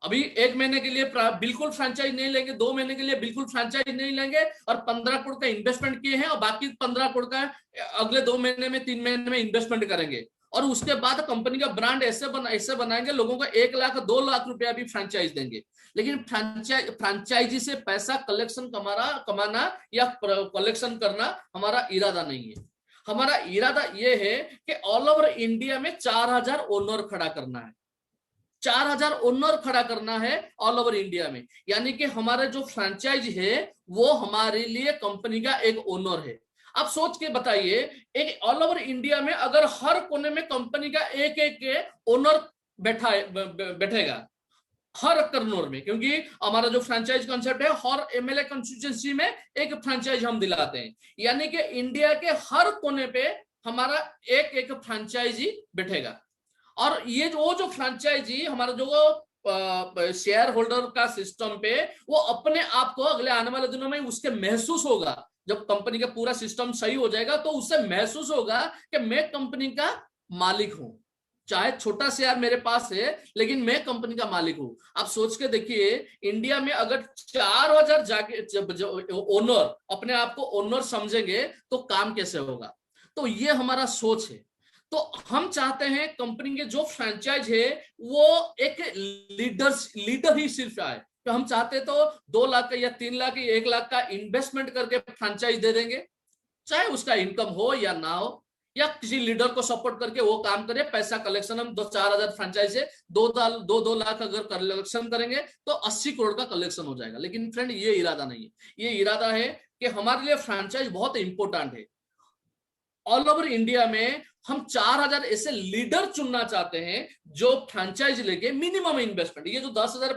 अभी 1 महीने के लिए बिल्कुल फ्रेंचाइज नहीं लेंगे, 2 महीने के लिए बिल्कुल फ्रेंचाइज नहीं लेंगे, और 15 करोड़ का इन्वेस्टमेंट किए हैं, और बाकी 15 करोड़ का अगले 2 महीने में 3 महीने में इन्वेस्टमेंट करेंगे, और उसके बाद कंपनी का ब्रांड ऐसे बनाएंगे, लोगों को 1 लाख 2 लाख रुपया भी फ्रेंचाइज देंगे। लेकिन फ्रेंचाइजी से पैसा कमाना या कलेक्शन करना हमारा इरादा नहीं है। हमारा इरादा यह है कि ऑल ओवर इंडिया में 4,000 ओनर खड़ा करना है, 4,000 ओनर खड़ा करना है ऑल ओवर इंडिया में। यानी कि हमारे जो फ्रेंचाइज है वो हमारे लिए कंपनी का एक ओनर है। आप सोच के बताइए, एक ऑल ओवर इंडिया में अगर हर कोने में कंपनी का एक ओनर बैठेगा हर कर्नूल में, क्योंकि हमारा जो फ्रेंचाइज कॉन्सेप्ट है, हर एमएलए कॉन्स्टिट्यूएंसी में एक फ्रेंचाइज हम दिलाते हैं, यानी कि इंडिया के हर कोने पे हमारा एक फ्रेंचाइजी बैठेगा। और ये जो फ्रेंचाइजी हमारा जो शेयर होल्डर का सिस्टम पे, वो अपने आप को अगले आने वाले दिनों में उसके महसूस होगा, जब कंपनी का पूरा सिस्टम सही हो जाएगा तो उससे महसूस होगा कि मैं कंपनी का मालिक हूं, चाहे छोटा शेयर मेरे पास है लेकिन मैं कंपनी का मालिक हूं। आप सोच के देखिए, इंडिया में अगर 4,000 जाके ओनर अपने आप को ओनर समझेंगे तो काम कैसे होगा। तो ये हमारा सोच है। तो हम चाहते हैं कंपनी के जो फ्रेंचाइज है वो एक लीडर ही सिर्फ आए। तो हम चाहते तो 2 लाख या 3 लाख या 1 लाख का इन्वेस्टमेंट करके फ्रेंचाइज दे देंगे, चाहे उसका इनकम हो या ना हो, या किसी लीडर को सपोर्ट करके वो काम करे, पैसा कलेक्शन हम 2-4 हजार फ्रेंचाइज से 2-2 लाख अगर कलेक्शन करेंगे तो 80 करोड़ का कलेक्शन हो जाएगा। लेकिन फ्रेंड ये इरादा नहीं है, ये इरादा है कि हमारे लिए फ्रेंचाइज बहुत इंपॉर्टेंट है। ऑल ओवर इंडिया में हम 4,000 ऐसे लीडर चुनना चाहते हैं जो फ्रेंचाइज लेके मिनिमम इन्वेस्टमेंट, ये जो 10,000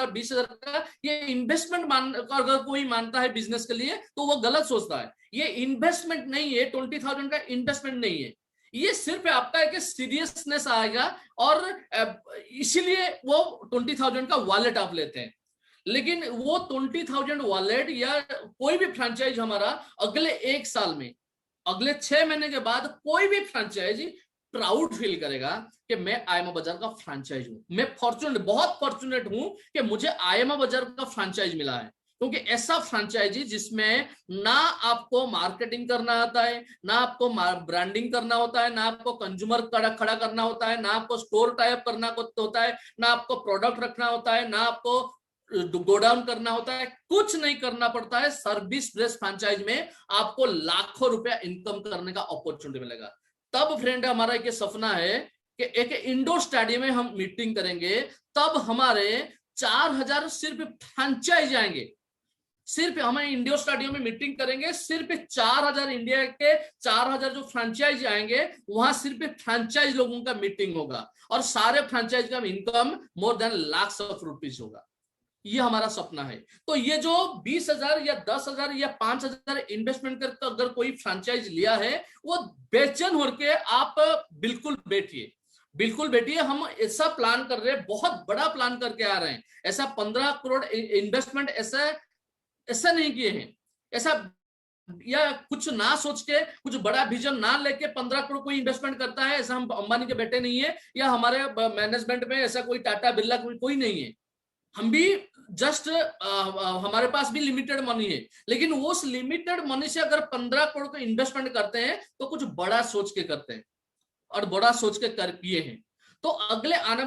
20,000 का ये इन्वेस्टमेंट अगर कोई मानता है बिजनेस के लिए तो वो गलत सोचता है। ये इन्वेस्टमेंट नहीं है, 20,000 का इन्वेस्टमेंट नहीं है, ये सिर्फ आपका है कि सीरियसनेस आएगा और इसीलिए वो 20,000 का वॉलेट आप लेते हैं। लेकिन वो 20,000 वॉलेट या कोई भी फ्रेंचाइज हमारा अगले 1 साल में, अगले 6 महीने के बाद कोई भी फ्रेंचाइजी प्राउड फील करेगा कि मैं आईएमए बाजार का फ्रेंचाइज हूं, मैं बहुत फॉर्चुनेट हूं कि मुझे आईएमए बाजार का फ्रेंचाइज मिला है। क्योंकि ऐसा फ्रेंचाइजी जिसमें ना आपको मार्केटिंग करना आता है, ना आपको ब्रांडिंग करना होता है, ना आपको कंज्यूमर खड़ा करना होता है, ना आपको स्टोर टाइप करना होता है, ना आपको प्रोडक्ट रखना होता है, ना आपको गोडाउन करना होता है, कुछ नहीं करना पड़ता है। सर्विस बेस्ड फ्रेंचाइज में आपको लाखों रुपया इनकम करने का अपॉर्चुनिटी मिलेगा। तब फ्रेंड हमारा एक सपना है कि एक इंडोर स्टेडियम में हम मीटिंग करेंगे, तब हमारे 4,000 सिर्फ फ्रेंचाइज आएंगे। सिर्फ हमें इंडोर स्टेडियम में मीटिंग करेंगे, सिर्फ 4,000 इंडिया के 4,000 जो फ्रेंचाइज आएंगे वहां सिर्फ फ्रेंचाइज लोगों का मीटिंग होगा और सारे फ्रेंचाइज का income more than lakhs of rupees होगा। ये हमारा सपना है। तो ये जो 20,000 या 10,000 या 5,000 इन्वेस्टमेंट करके अगर कोई फ्रेंचाइज लिया है वो बेचैन होकर आप बिल्कुल बैठिए, बिल्कुल बैठिए। हम ऐसा प्लान कर रहे हैं, बहुत बड़ा प्लान करके आ रहे हैं। ऐसा 15 करोड़ इन्वेस्टमेंट ऐसा नहीं किए हैं, ऐसा या कुछ ना सोच के, कुछ बड़ा विजन ना लेके 15 करोड़ कोई इन्वेस्टमेंट करता है, ऐसा हम अंबानी के बेटे नहीं है, या हमारे मैनेजमेंट में ऐसा कोई टाटा बिरला कोई नहीं है। हम भी जस्ट हमारे पास भी लिमिटेड मनी है, लेकिन उस लिमिटेड मनी से अगर 15 करोड़ को इन्वेस्टमेंट करते हैं तो कुछ बड़ा सोच के करते हैं और बड़ा सोच के कर किए हैं। तो अगले आने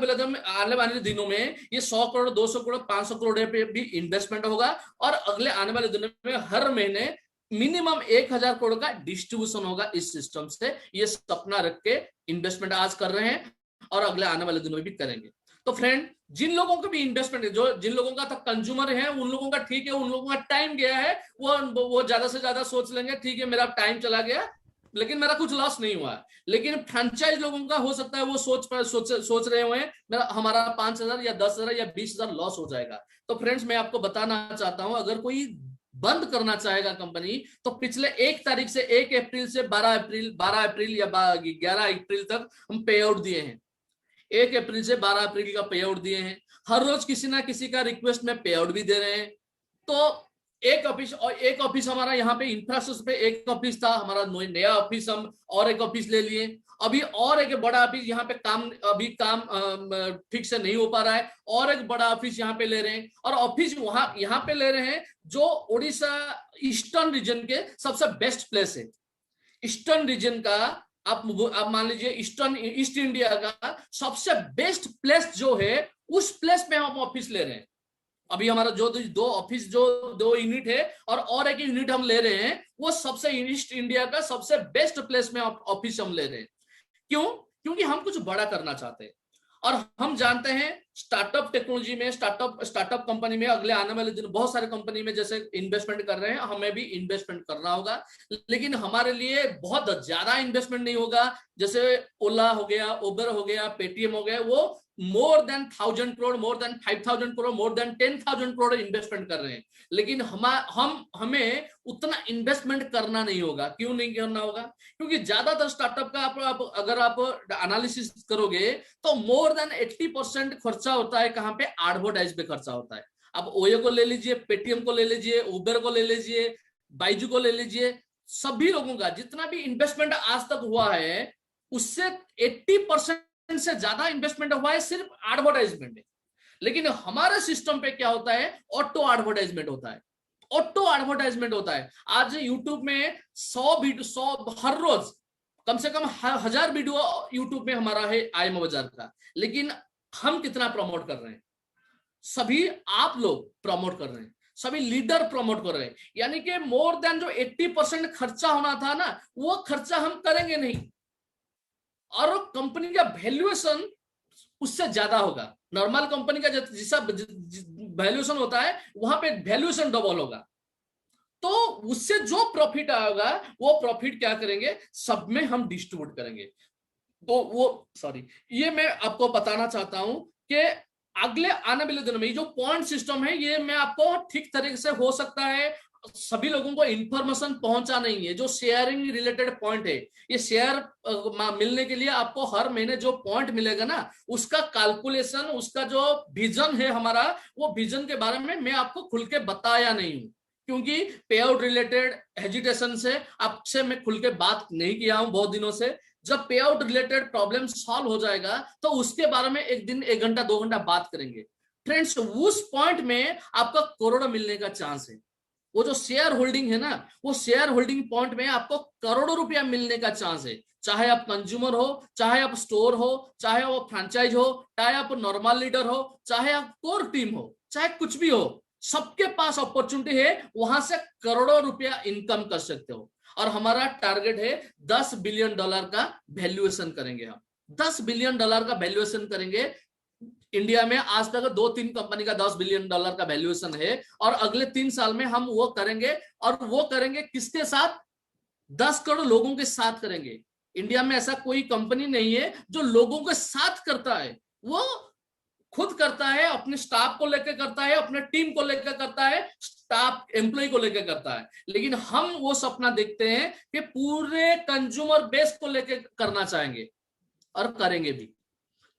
वाले दिनों में ये 100 करोड़ 200 करोड़ 500 करोड़ पे भी इन्वेस्टमेंट होगा और अगले आने वाले दिनों में हर महीने मिनिमम 1,000 करोड़ का डिस्ट्रीब्यूशन होगा इस सिस्टम से। ये सपना रख के इन्वेस्टमेंट आज कर रहे हैं और अगले आने वाले दिनों में भी करेंगे। तो फ्रेंड, जिन लोगों को भी इन्वेस्टमेंट है, जो जिन लोगों का तक कंज्यूमर है उन लोगों का ठीक है, उन लोगों का टाइम गया है, वो ज्यादा से ज्यादा सोच लेंगे ठीक है मेरा टाइम चला गया लेकिन मेरा कुछ लॉस नहीं हुआ। लेकिन फ्रेंचाइज लोगों का हो सकता है वो सोच रहे हुए हैं हमारा 5,000 या 10,000 या 20,000 लॉस हो जाएगा। तो फ्रेंड्स, मैं आपको बताना चाहता हूं, अगर कोई बंद करना चाहेगा कंपनी तो पिछले 1 तारीख से 1 अप्रैल से 12 अप्रैल या 11 अप्रैल तक हम पे आउट दिए हैं। 1 अप्रैल से 12 अप्रैल का पे आउट दिए हैं। हर रोज किसी ना किसी का रिक्वेस्ट में पे आउट भी दे रहे हैं। तो एक ऑफिस हमारा यहाँ पे इंफ्रास्ट्रक्चर पे एक ऑफिस था, हमारा नया ऑफिस हम और एक ऑफिस ले लिए। अभी और एक बड़ा ऑफिस यहाँ पे काम ठीक से नहीं हो पा रहा है, और एक बड़ा ऑफिस यहाँ पे ले रहे हैं। और ऑफिस यहाँ पे ले रहे हैं जो उड़ीसा ईस्टर्न रीजन के सबसे बेस्ट प्लेस है। ईस्टर्न रीजन का आप मान लीजिए ईस्ट इंडिया का सबसे बेस्ट प्लेस जो है उस प्लेस पे हम ऑफिस ले रहे हैं। अभी हमारा जो 2 ऑफिस जो 2 यूनिट है और एक यूनिट हम ले रहे हैं वो सबसे ईस्ट इंडिया का सबसे बेस्ट प्लेस में ऑफिस हम ले रहे हैं। क्यों? क्योंकि हम कुछ बड़ा करना चाहते हैं और हम जानते हैं स्टार्टअप टेक्नोलॉजी में, स्टार्टअप कंपनी में अगले आने वाले दिन बहुत सारे कंपनी में जैसे इन्वेस्टमेंट कर रहे हैं, हमें भी इन्वेस्टमेंट करना होगा। लेकिन हमारे लिए बहुत ज्यादा इन्वेस्टमेंट नहीं होगा। जैसे ओला हो गया, उबर हो गया, पेटीएम हो गया, वो more than 1,000 crore, more than 5,000 crore, more than 10,000 crore investment कर रहे हैं। लेकिन हमें उतना इन्वेस्टमेंट करना नहीं होगा। क्यों नहीं करना होगा? क्योंकि ज्यादातर स्टार्टअप का अगर आप एनालिसिस करोगे तो मोर देन 80% खर्चा होता है कहाँ पे? एडवर्टाइज पे खर्चा होता है। अब ओयो को ले लीजिए, पेटीएम को ले लीजिए, उबर को ले लीजिए, बाइजू को ले लीजिए, सभी लोगों का जितना भी इन्वेस्टमेंट आज तक हुआ है उससे 80% से ज्यादा इन्वेस्टमेंट हुआ है सिर्फ एडवर्टाइजमेंट है। लेकिन हमारे सिस्टम पे क्या होता है? ऑटो एडवर्टाइजमेंट होता है। ऑटो एडवर्टाइजमेंट होता है। आज यूट्यूब में 100 हर रोज कम से कम 1,000 वीडियो यूट्यूब में हमारा है आईएमए बाजार का। लेकिन हम कितना प्रमोट कर रहे हैं? सभी आप लोग प्रमोट कर रहे हैं, सभी लीडर प्रमोट कर रहे हैं, यानी कि मोर देन जो 80% खर्चा होना था ना, वो खर्चा हम करेंगे नहीं, और कंपनी का वैल्यूएशन उससे ज्यादा होगा। नॉर्मल कंपनी का जैसा वैल्यूएशन होता है, वहां पे वैल्यूएशन डबल होगा। तो उससे जो प्रॉफिट आएगा वो प्रॉफिट क्या करेंगे, सब में हम डिस्ट्रीब्यूट करेंगे। तो वो सॉरी, ये मैं आपको बताना चाहता हूं कि अगले आने वाले दिनों में ये जो पॉइंट सिस्टम है, ये मैं आपको ठीक तरीके से हो सकता है सभी लोगों को इंफॉर्मेशन पहुंचा नहीं है। जो शेयरिंग रिलेटेड पॉइंट है, ये शेयर मिलने के लिए आपको हर महीने जो पॉइंट मिलेगा ना, उसका कैलकुलेशन, उसका जो विजन है हमारा, वो विजन के बारे में मैं आपको खुल के बताया नहीं हूं, क्योंकि पे आउट रिलेटेड हेजिटेशन से आपसे मैं खुल के बात नहीं किया हूं बहुत दिनों से। जब पे आउट रिलेटेड प्रॉब्लम सॉल्व हो जाएगा तो उसके बारे में एक दिन 1 घंटा 2 घंटा बात करेंगे। फ्रेंड्स, उस पॉइंट में आपका करोड़ मिलने का चांस है। वो जो शेयर होल्डिंग है ना, वो शेयर होल्डिंग पॉइंट में आपको करोड़ों रुपया मिलने का चांस है। चाहे आप कंज्यूमर हो, चाहे आप स्टोर हो, चाहे वो फ्रेंचाइज हो, चाहे आप नॉर्मल लीडर हो, चाहे आप कोर टीम हो, चाहे कुछ भी हो, सबके पास अपॉर्चुनिटी है, वहां से करोड़ों रुपया इनकम कर सकते हो। और हमारा टारगेट है $10 बिलियन का वैल्यूएशन करेंगे हम। $10 बिलियन का वैल्यूएशन करेंगे। इंडिया में आज तक 2-3 कंपनी का $10 बिलियन का वैल्यूएशन है, और अगले 3 साल में हम वो करेंगे। और वो करेंगे किसके साथ? 10 करोड़ लोगों के साथ करेंगे। इंडिया में ऐसा कोई कंपनी नहीं है जो लोगों के साथ करता है। वो खुद करता है, अपने स्टाफ को लेकर करता है, अपने टीम को लेकर करता है, स्टाफ एम्प्लॉय को लेकर करता है। लेकिन हम वो सपना देखते हैं कि पूरे कंज्यूमर बेस को लेकर करना चाहेंगे, और करेंगे भी।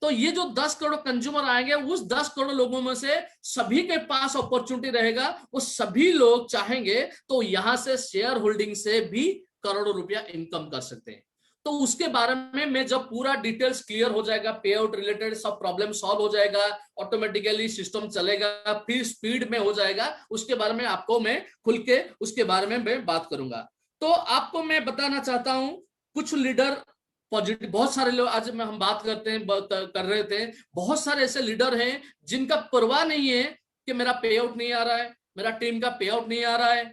तो ये जो 10 करोड़ कंज्यूमर आएंगे, उस 10 करोड़ लोगों में से सभी के पास अपॉर्चुनिटी रहेगा। वो सभी लोग चाहेंगे तो यहां से शेयर होल्डिंग से भी करोड़ों रुपया इनकम कर सकते हैं। तो उसके बारे में मैं जब पूरा डिटेल्स क्लियर हो जाएगा, पे आउट रिलेटेड सब प्रॉब्लम सॉल्व हो जाएगा, ऑटोमेटिकली सिस्टम चलेगा, फिर स्पीड में हो जाएगा, उसके बारे में आपको मैं खुल के उसके बारे में मैं बात करूंगा। तो आपको मैं बताना चाहता हूं, कुछ लीडर पॉजिटिव, बहुत सारे लोग आज में हम बात करते हैं, कर रहे थे, बहुत सारे ऐसे लीडर हैं जिनका परवाह नहीं है कि मेरा पे आउट नहीं आ रहा है, मेरा टीम का पे आउट नहीं आ रहा है।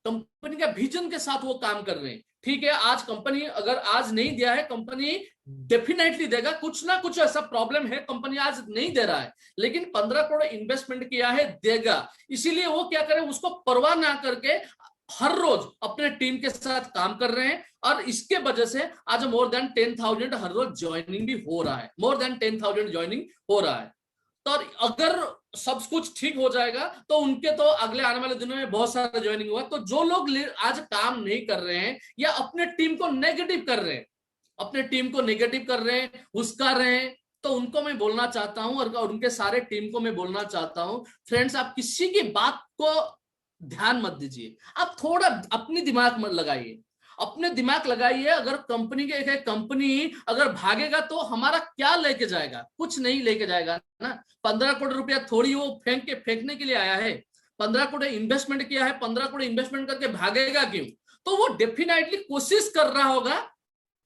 कंपनी का विजन के साथ वो काम कर रहे हैं। ठीक है, आज कंपनी अगर आज नहीं दिया है, कंपनी डेफिनेटली देगा। कुछ ना कुछ ऐसा प्रॉब्लम है, कंपनी आज नहीं दे रहा है, लेकिन 15 करोड़ इन्वेस्टमेंट किया है, देगा। इसीलिए वो क्या करे, उसको परवाह ना करके हर रोज अपने टीम के साथ काम कर रहे हैं। और इसके वजह से आज मोर देन 10,000 हर रोज ज्वाइनिंग भी हो रहा है, मोर देन 10,000 ज्वाइनिंग हो रहा है। तो अगर सब कुछ ठीक हो जाएगा तो उनके तो अगले आने वाले दिनों में बहुत सारा ज्वाइनिंग हुआ। तो जो लोग आज काम नहीं कर रहे हैं, या अपने टीम को नेगेटिव कर रहे हैं, अपने टीम को नेगेटिव कर रहे हैं, हुस्कार रहे हैं, तो उनको मैं बोलना चाहता हूं, और उनके सारे टीम को मैं बोलना चाहता हूं, फ्रेंड्स, आप किसी की बात को ध्यान मत दीजिए। आप थोड़ा अपनी दिमाग मत लगाइए, अपने दिमाग लगाइए। अगर कंपनी के एक कंपनी अगर भागेगा तो हमारा क्या लेके जाएगा? कुछ नहीं लेके जाएगा ना। 15 करोड़ रुपया थोड़ी वो फेंकने के लिए आया है। 15 करोड़ इन्वेस्टमेंट किया है, 15 करोड़ इन्वेस्टमेंट करके भागेगा क्यों? तो वो डेफिनेटली कोशिश कर रहा होगा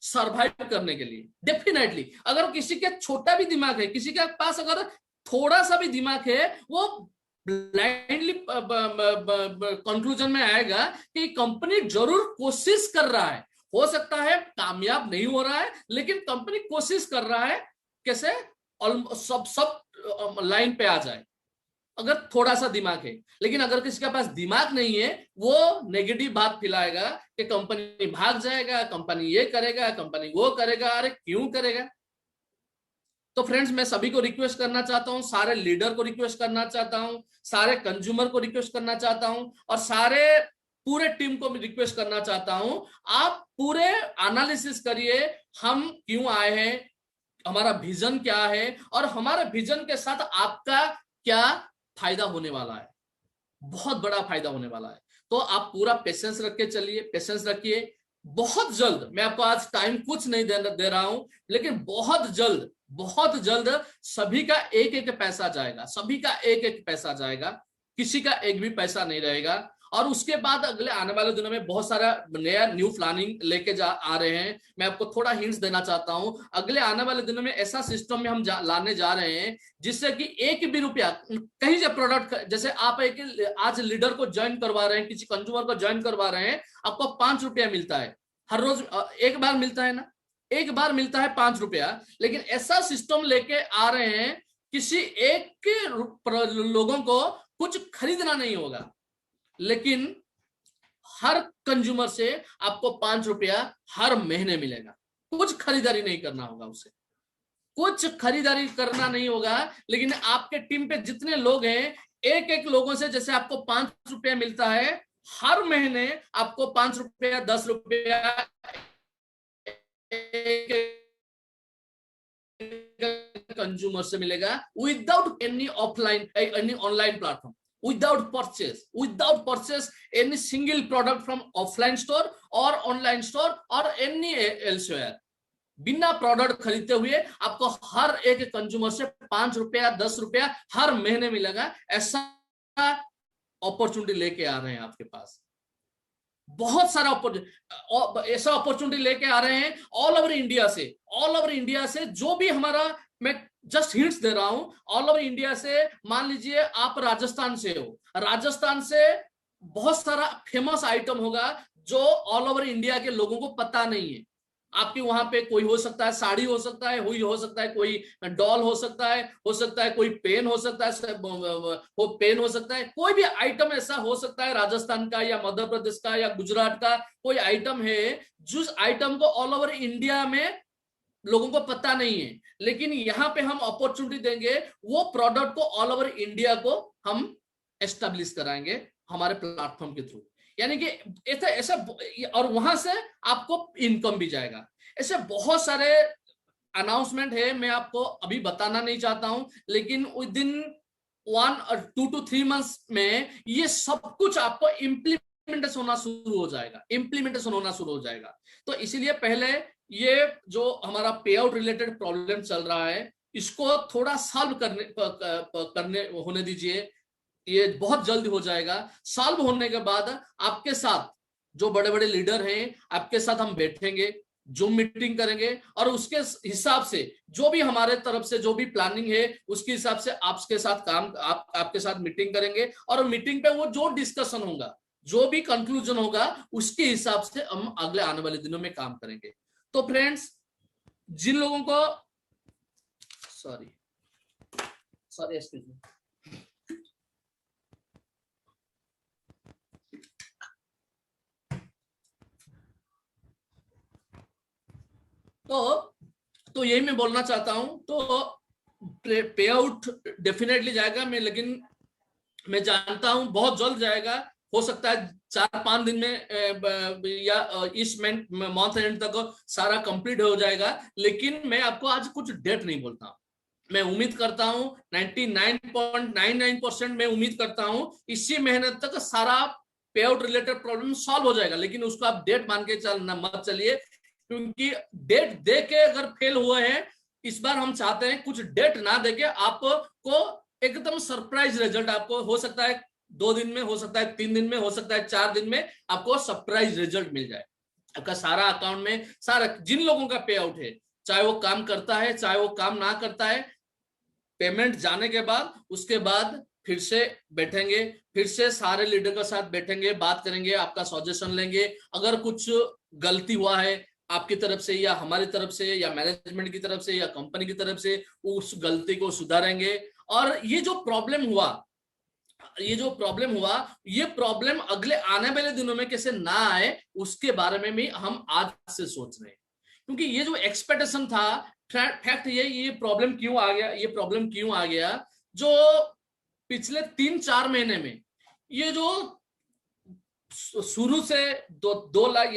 सरवाइव करने के लिए। डेफिनेटली अगर किसी के छोटा भी दिमाग है, किसी के पास अगर थोड़ा सा भी दिमाग है, वो ब्लाइंडली कंक्लूजन में आएगा कि कंपनी जरूर कोशिश कर रहा है। हो सकता है कामयाब नहीं हो रहा है, लेकिन कंपनी कोशिश कर रहा है कैसे सब लाइन पे आ जाए, अगर थोड़ा सा दिमाग है। लेकिन अगर किसी के पास दिमाग नहीं है, वो नेगेटिव बात फैलाएगा कि कंपनी भाग जाएगा, कंपनी ये करेगा, कंपनी वो करेगा। अरे क्यों करेगा? तो फ्रेंड्स, मैं सभी को रिक्वेस्ट करना चाहता हूं, सारे लीडर को रिक्वेस्ट करना चाहता हूं, सारे कंज्यूमर को रिक्वेस्ट करना चाहता हूं, और सारे पूरे टीम को मैं रिक्वेस्ट करना चाहता हूं, आप पूरे एनालिसिस करिए, हम क्यों आए हैं, हमारा विजन क्या है, और हमारे विजन के साथ आपका क्या फायदा होने वाला है। बहुत बड़ा फायदा होने वाला है। तो आप पूरा पेशेंस रख के चलिए, पेशेंस रखिए। बहुत जल्द, मैं आपको आज टाइम कुछ नहीं दे रहा हूं, लेकिन बहुत जल्द सभी का एक एक पैसा जाएगा, सभी का एक एक पैसा जाएगा, किसी का एक भी पैसा नहीं रहेगा। और उसके बाद अगले आने वाले दिनों में बहुत सारा नया न्यू प्लानिंग लेके आ रहे हैं। मैं आपको थोड़ा हिंट्स देना चाहता हूं। अगले आने वाले दिनों में ऐसा सिस्टम में हम लाने जा रहे हैं जिससे कि एक भी रुपया कहीं से प्रोडक्ट, जैसे आप एक आज लीडर को ज्वाइन करवा रहे हैं, किसी कंज्यूमर को ज्वाइन करवा रहे हैं, आपको 5 रुपया मिलता है हर रोज, एक बार मिलता है ना, एक बार मिलता है 5 रुपया। लेकिन ऐसा सिस्टम लेके आ रहे हैं, किसी एक लोगों को कुछ खरीदना नहीं होगा, लेकिन हर कंज्यूमर से आपको 5 रुपया हर महीने मिलेगा। कुछ खरीदारी नहीं करना होगा उसे, कुछ खरीदारी करना नहीं होगा। लेकिन आपके टीम पे जितने लोग हैं, एक एक लोगों से जैसे आपको 5 रुपया मिलता है, हर महीने आपको 5 रुपया 10 रुपया कंज्यूमर से मिलेगा, without any offline any online platform, without purchase any single product from offline store or online store or any elsewhere। बिना प्रोडक्ट खरीदते हुए आपको हर एक कंज्यूमर से 5 रुपया 10 रुपया हर महीने मिलेगा। ऐसा अपॉर्चुनिटी लेके आ रहे हैं आपके पास, बहुत सारा ऐसा अपॉर्चुनिटी लेके आ रहे हैं ऑल ओवर इंडिया से। जो भी हमारा, मैं जस्ट हिंट्स दे रहा हूं, ऑल ओवर इंडिया से। मान लीजिए आप राजस्थान से हो, राजस्थान से बहुत सारा फेमस आइटम होगा जो ऑल ओवर इंडिया के लोगों को पता नहीं है। आपके वहां पे कोई हो सकता है साड़ी, हो सकता है कोई डॉल, हो सकता है कोई पेन, हो सकता है वो पेन, हो सकता है कोई भी आइटम ऐसा हो सकता है, राजस्थान का या मध्य प्रदेश का या गुजरात का कोई आइटम है जिस आइटम को ऑल ओवर इंडिया में लोगों को पता नहीं है। लेकिन यहाँ पे हम अपॉर्चुनिटी देंगे, वो प्रोडक्ट को ऑल ओवर इंडिया को हम एस्टेब्लिश कराएंगे हमारे प्लेटफॉर्म के थ्रू। यानी कि ऐसा और वहां से आपको इनकम भी जाएगा। ऐसे बहुत सारे अनाउंसमेंट है, मैं आपको अभी बताना नहीं चाहता हूं, लेकिन विद इन 1 और 2 to 3 मंथ्स में ये सब कुछ आपको इम्प्लीमेंटेशन होना शुरू हो जाएगा। तो इसीलिए पहले ये जो हमारा पे आउट रिलेटेड प्रॉब्लम चल रहा है, इसको थोड़ा सॉल्व करने होने दीजिए। ये बहुत जल्द हो जाएगा। सॉल्व होने के बाद आपके साथ जो बड़े बड़े लीडर हैं, आपके साथ हम बैठेंगे, जूम मीटिंग करेंगे, और उसके हिसाब से जो भी हमारे तरफ से जो भी प्लानिंग है उसके हिसाब से आपके साथ आपके साथ मीटिंग करेंगे। और मीटिंग पे वो जो डिस्कशन होगा, जो भी कंक्लूजन होगा, उसके हिसाब से हम अगले आने वाले दिनों में काम करेंगे। तो फ्रेंड्स, जिन लोगों को सॉरी एक्सक्यूज मी, तो यही मैं बोलना चाहता हूं। तो पे आउट डेफिनेटली जाएगा, लेकिन मैं जानता हूं बहुत जल्द जाएगा। हो सकता है 4-5 दिन में या इस मंथ एंड तक सारा कंप्लीट हो जाएगा। लेकिन मैं आपको आज कुछ डेट नहीं बोलता। मैं उम्मीद करता हूं 99.99% मैं उम्मीद करता हूं इसी महीने तक सारा पे आउट रिलेटेड प्रॉब्लम सॉल्व हो जाएगा। लेकिन उसको आप डेट मान के मत चलिए, क्योंकि डेट दे के अगर फेल हुए हैं, इस बार हम चाहते हैं कुछ डेट ना देके आपको एकदम सरप्राइज रिजल्ट, आपको हो सकता है 2 दिन में, हो सकता है 3 दिन में, हो सकता है 4 दिन में आपको सरप्राइज रिजल्ट मिल जाए। आपका सारा अकाउंट में, सारा जिन लोगों का पे आउट है, चाहे वो काम करता है चाहे वो काम ना करता है, पेमेंट जाने के बाद उसके बाद फिर से बैठेंगे, फिर से सारे लीडर के साथ बैठेंगे, बात करेंगे, आपका सजेशन लेंगे। अगर कुछ गलती हुआ है आपकी तरफ से या हमारी तरफ से या मैनेजमेंट की तरफ से या कंपनी की तरफ से, उस गलती को सुधारेंगे। और ये जो प्रॉब्लम हुआ, ये प्रॉब्लम अगले आने वाले दिनों में कैसे ना आए, उसके बारे में भी हम आज से सोच रहे हैं। क्योंकि ये जो एक्सपेक्टेशन था, फैक्ट ये प्रॉब्लम क्यों आ गया, जो पिछले 3-4 महीने में ये जो शुरू से 2 लाख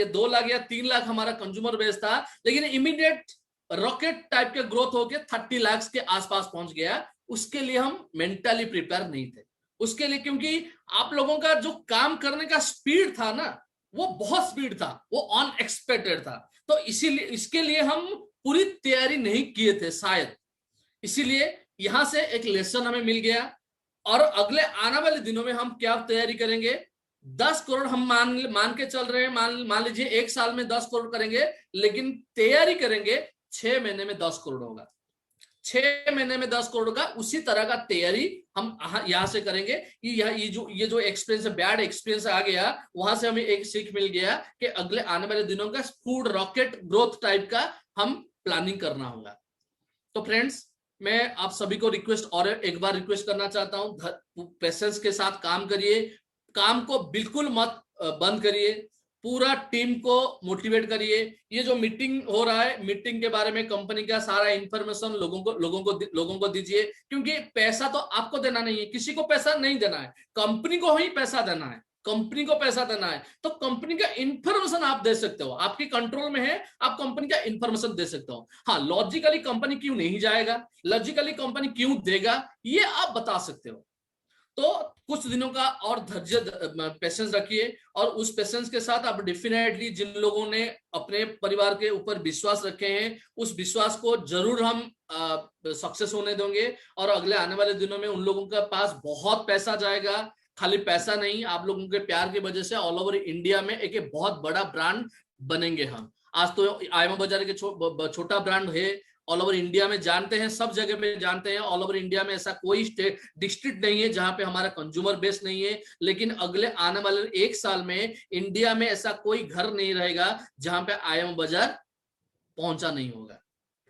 या 3 लाख हमारा कंज्यूमर बेस था, लेकिन इमीडिएट रॉकेट टाइप के ग्रोथ होके 30 लाख के आसपास पहुंच गया। उसके लिए हम मेंटली प्रिपेयर नहीं थे उसके लिए, क्योंकि आप लोगों का जो काम करने का स्पीड था ना, वो बहुत स्पीड था, वो अनएक्सपेक्टेड था। तो इसीलिए इसके लिए हम पूरी तैयारी नहीं किए थे शायद। इसीलिए यहां से एक लेसन हमें मिल गया। और अगले आने वाले दिनों में हम क्या तैयारी करेंगे, 10 करोड़ हम मान के चल रहे हैं, मान लीजिए 1 साल में 10 करोड़ करेंगे, लेकिन तैयारी करेंगे 6 महीने में 10 करोड़ होगा। 6 महीने में 10 करोड़ का उसी तरह का तैयारी हम यहां से करेंगे। ये जो एक्सपीरियंस बैड एक्सपीरियंस आ गया, वहां से हमें एक सीख मिल गया कि अगले आने वाले दिनों का फूड रॉकेट ग्रोथ टाइप का हम प्लानिंग करना होगा। तो फ्रेंड्स, मैं आप सभी को रिक्वेस्ट और एक बार रिक्वेस्ट करना चाहता हूं, पेशेंस के साथ काम करिए, काम को बिल्कुल मत बंद करिए, पूरा टीम को मोटिवेट करिए। ये जो मीटिंग हो रहा है, मीटिंग के बारे में कंपनी का सारा इंफॉर्मेशन लोगों को दीजिए, क्योंकि पैसा तो आपको देना नहीं है, किसी को पैसा नहीं देना है, कंपनी को ही पैसा देना है। कंपनी को पैसा देना है तो कंपनी का इंफॉर्मेशन आप दे सकते हो, आपके कंट्रोल में है, आप कंपनी का इंफॉर्मेशन दे सकते हो। हाँ, लॉजिकली कंपनी क्यों नहीं जाएगा, लॉजिकली कंपनी क्यों देगा, ये आप बता सकते हो। तो कुछ दिनों का और धैर्य, पेशेंस रखिए, और उस पेशेंस के साथ आप डेफिनेटली, जिन लोगों ने अपने परिवार के ऊपर विश्वास रखे हैं, उस विश्वास को जरूर हम सक्सेस होने देंगे। और अगले आने वाले दिनों में उन लोगों के पास बहुत पैसा जाएगा। खाली पैसा नहीं, आप लोगों के प्यार की वजह से ऑल ओवर इंडिया में एक बहुत बड़ा ब्रांड बनेंगे हम। आज तो आयमा बाजार के छोटा ब्रांड है, ऑल ओवर इंडिया में जानते हैं, सब जगह पे जानते हैं। ऑल ओवर इंडिया में ऐसा कोई डिस्ट्रिक्ट नहीं है जहां पे हमारा कंज्यूमर बेस नहीं है। लेकिन अगले आने वाले 1 साल में इंडिया में ऐसा कोई घर नहीं रहेगा जहां पे आयमा बाजार पहुंचा नहीं होगा।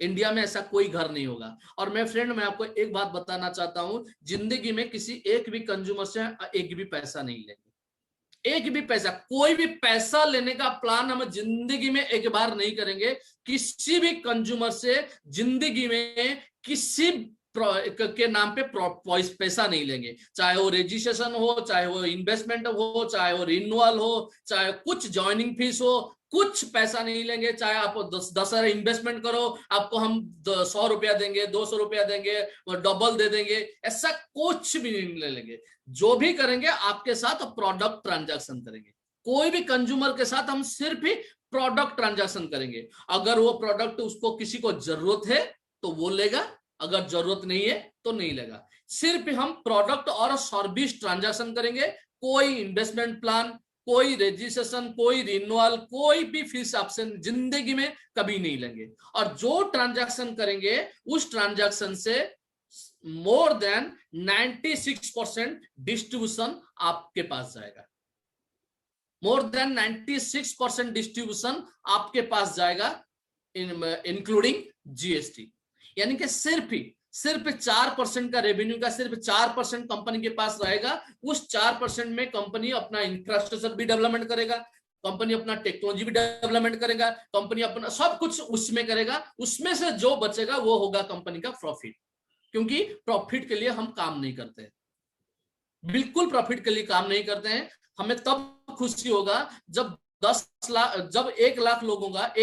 इंडिया में ऐसा कोई घर नहीं होगा। और मैं आपको एक बात बताना चाहता हूं, जिंदगी में किसी एक भी कंज्यूमर से एक भी पैसा नहीं लेंगे, एक भी पैसा, कोई भी पैसा लेने का प्लान हम जिंदगी में एक बार नहीं करेंगे। किसी भी कंज्यूमर से जिंदगी में किसी के नाम पे पैसा नहीं लेंगे, चाहे वो रजिस्ट्रेशन हो, चाहे वो इन्वेस्टमेंट हो, चाहे वो रिन्यूअल हो, चाहे कुछ ज्वाइनिंग फीस हो, कुछ पैसा नहीं लेंगे। चाहे आप 10,000 इन्वेस्टमेंट करो, आपको हम 100 रुपया देंगे, 200 रुपया देंगे, डबल दे देंगे, ऐसा कुछ भी नहीं ले लेंगे। जो भी करेंगे आपके साथ प्रोडक्ट ट्रांजैक्शन करेंगे। कोई भी कंज्यूमर के साथ हम सिर्फ ही प्रोडक्ट ट्रांजैक्शन करेंगे। अगर वो प्रोडक्ट उसको किसी को जरूरत है तो वो लेगा, अगर जरूरत नहीं है तो नहीं लेगा। सिर्फ हम प्रोडक्ट और सर्विस ट्रांजैक्शन करेंगे। कोई इन्वेस्टमेंट प्लान, कोई रजिस्ट्रेशन, कोई रिन्यूअल, कोई भी फीस आपसे जिंदगी में कभी नहीं लेंगे। और जो ट्रांजैक्शन करेंगे उस ट्रांजैक्शन से मोर देन 96% डिस्ट्रीब्यूशन आपके पास जाएगा। मोर देन 96% डिस्ट्रीब्यूशन आपके पास जाएगा, इंक्लूडिंग जीएसटी। यानी कि सिर्फ 4% का रेवेन्यू का सिर्फ 4% कंपनी के पास रहेगा। उस 4% में कंपनी अपना इंफ्रास्ट्रक्चर भी डेवलपमेंट करेगा, कंपनी अपना टेक्नोलॉजी भी डेवलपमेंट करेगा, कंपनी अपना सब कुछ उसमें करेगा। उसमें से जो बचेगा वो होगा कंपनी का प्रॉफिट। क्योंकि प्रॉफिट के लिए हम काम नहीं करते, बिल्कुल प्रॉफिट के लिए काम नहीं करते हैं। हमें तब खुशी होगा जब 1 लाख लोगों का,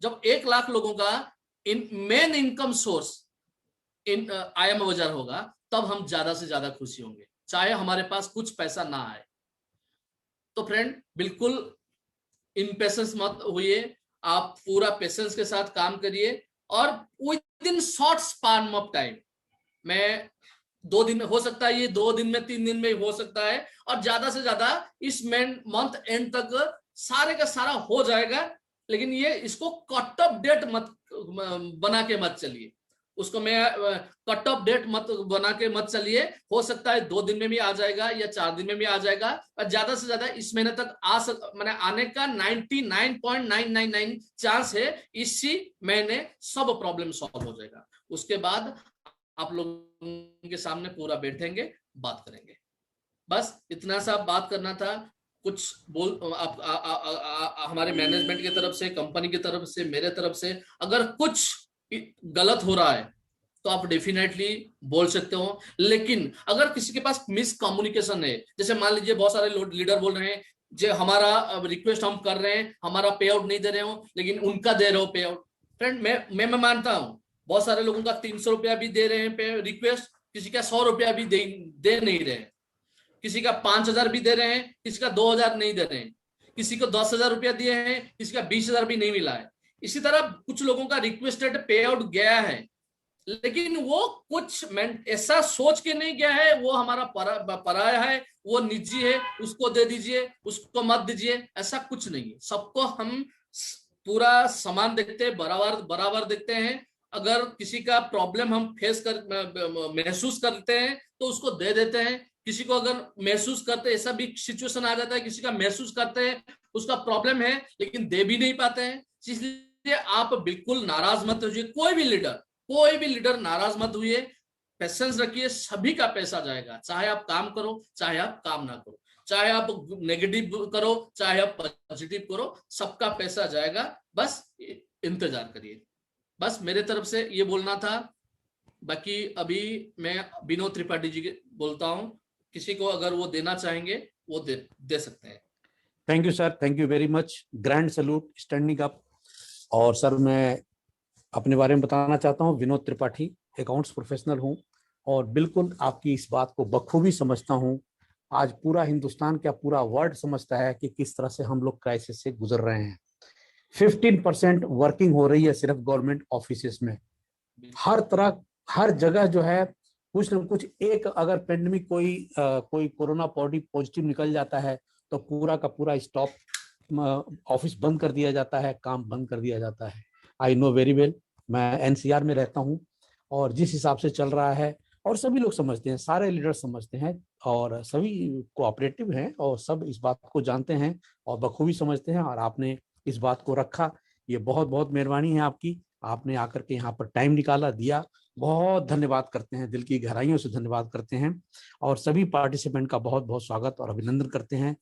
जब 1 लाख लोगों का मेन इनकम सोर्स आयमा बाजार होगा, तब हम ज्यादा से ज्यादा खुशी होंगे, चाहे हमारे पास कुछ पैसा ना आए। तो फ्रेंड, बिल्कुल इम्पेशेंस मत होइए, आप पूरा पेशेंस के साथ काम करिए। और with in short span of time, मैं 2 दिन में हो सकता है, ये 2 दिन में 3 दिन में हो सकता है, और ज्यादा से ज्यादा इस मंथ एंड तक सारे का सारा हो जाएगा। लेकिन ये इसको कट ऑफ डेट मत बना के मत चलिए, उसको मैं कट ऑफ डेट मत बना के मत चलिए। हो सकता है 2 दिन में भी आ जाएगा या 4 दिन में भी आ जाएगा, और ज्यादा से ज्यादा इस महीने तक आने का 99.999 चांस है। इसी महीने सब प्रॉब्लम सॉल्व हो जाएगा। उसके बाद आप लोगों के सामने पूरा बैठेंगे, बात करेंगे। बस इतना सा बात करना था। कुछ बोल आप हमारे मैनेजमेंट की तरफ से, कंपनी की तरफ से, मेरे तरफ से अगर कुछ गलत हो रहा है तो आप डेफिनेटली बोल सकते हो। लेकिन अगर किसी के पास मिसकम्युनिकेशन है, जैसे मान लीजिए बहुत सारे लीडर बोल रहे हैं जो हमारा रिक्वेस्ट हम कर रहे हैं, हमारा पे आउट नहीं दे रहे हो, लेकिन उनका दे रहे हो पे आउट। फ्रेंड, मैं मानता हूं बहुत सारे लोगों का 300 रुपया भी दे रहे हैं पे रिक्वेस्ट, किसी का 100 रुपया भी दे नहीं रहे हैं, किसी का 5,000 भी दे रहे हैं, किसी का 2,000 नहीं दे रहे हैं, किसी को 10,000 रुपया दिए हैं, किसी का 20,000 भी नहीं मिला है। इसी तरह कुछ लोगों का रिक्वेस्टेड पे आउट गया है, लेकिन वो कुछ ऐसा सोच के नहीं गया है वो हमारा पराया है, वो निजी है, उसको दे दीजिए, उसको मत दीजिए, ऐसा कुछ नहीं है। सबको हम पूरा समान देखते हैं, बराबर बराबर देखते हैं। अगर किसी का प्रॉब्लम हम फेस कर महसूस करते हैं तो उसको दे देते हैं। किसी को अगर महसूस करते, ऐसा भी सिचुएशन आ जाता है किसी का महसूस करते हैं उसका प्रॉब्लम है लेकिन दे भी नहीं पाते हैं। इसलिए आप बिल्कुल नाराज मत होइए, कोई भी लीडर नाराज मत हुए, पेशेंस रखिए। सभी का पैसा जाएगा, चाहे आप काम करो चाहे आप काम ना करो, चाहे आप नेगेटिव करो चाहे आप पॉजिटिव करो, सबका पैसा जाएगा। बस इंतजार करिए। बस मेरे तरफ से ये बोलना था। बाकी अभी मैं विनोद त्रिपाठी जी के बोलता हूँ, किसी को अगर वो देना चाहेंगे वो दे सकते हैं। Thank you sir, thank you very much, grand salute, standing up. और सर मैं अपने बारे में बताना चाहता हूँ, विनोद त्रिपाठी, अकाउंट्स प्रोफेशनल हूँ और बिल्कुल आपकी इस बात को बखूबी समझता हूँ। आज पूरा हिंदुस्तान, क्या पूरा वर्ल्ड समझता है कि किस तरह से हम लोग क्राइसिस से गुजर रहे हैं। 15% वर्किंग हो रही है सिर्फ गवर्नमेंट ऑफिस में। हर तरह, हर जगह जो है कुछ न कुछ एक, अगर पेंडेमिक कोई कोरोना पॉजिटिव निकल जाता है तो पूरा का पूरा स्टॉप, ऑफिस बंद कर दिया जाता है, काम बंद कर दिया जाता है। आई नो वेरी वेल, मैं एनसीआर में रहता हूँ और जिस हिसाब से चल रहा है, और सभी लोग समझते हैं, सारे लीडर समझते हैं और सभी कोऑपरेटिव हैं और सब इस बात को जानते हैं और बखूबी समझते हैं। और आपने इस बात को रखा, ये बहुत बहुत मेहरबानी है आपकी। आपने आकर के यहाँ पर टाइम निकाला, दिया, बहुत धन्यवाद करते हैं, दिल की गहराइयों से धन्यवाद करते हैं। और सभी पार्टिसिपेंट का बहुत बहुत स्वागत और अभिनंदन करते हैं।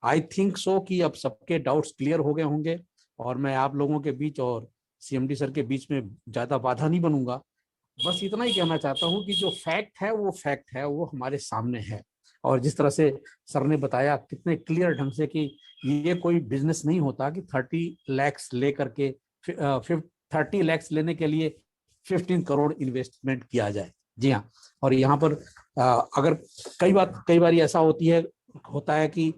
आई थिंक सो कि अब सबके डाउट्स क्लियर हो गए होंगे और मैं आप लोगों के बीच और सीएमडी सर के बीच में ज्यादा बाधा नहीं बनूंगा। बस इतना ही कहना चाहता हूँ कि जो फैक्ट है वो फैक्ट है, वो हमारे सामने है। और जिस तरह से सर ने बताया कितने क्लियर ढंग से कि ये कोई बिजनेस नहीं होता कि 30 लैक्स लेकर के 30 लैक्स लेने के लिए 15 करोड़ इन्वेस्टमेंट किया जाए। जी हाँ। और यहाँ पर अगर कई बार ऐसा होता है कि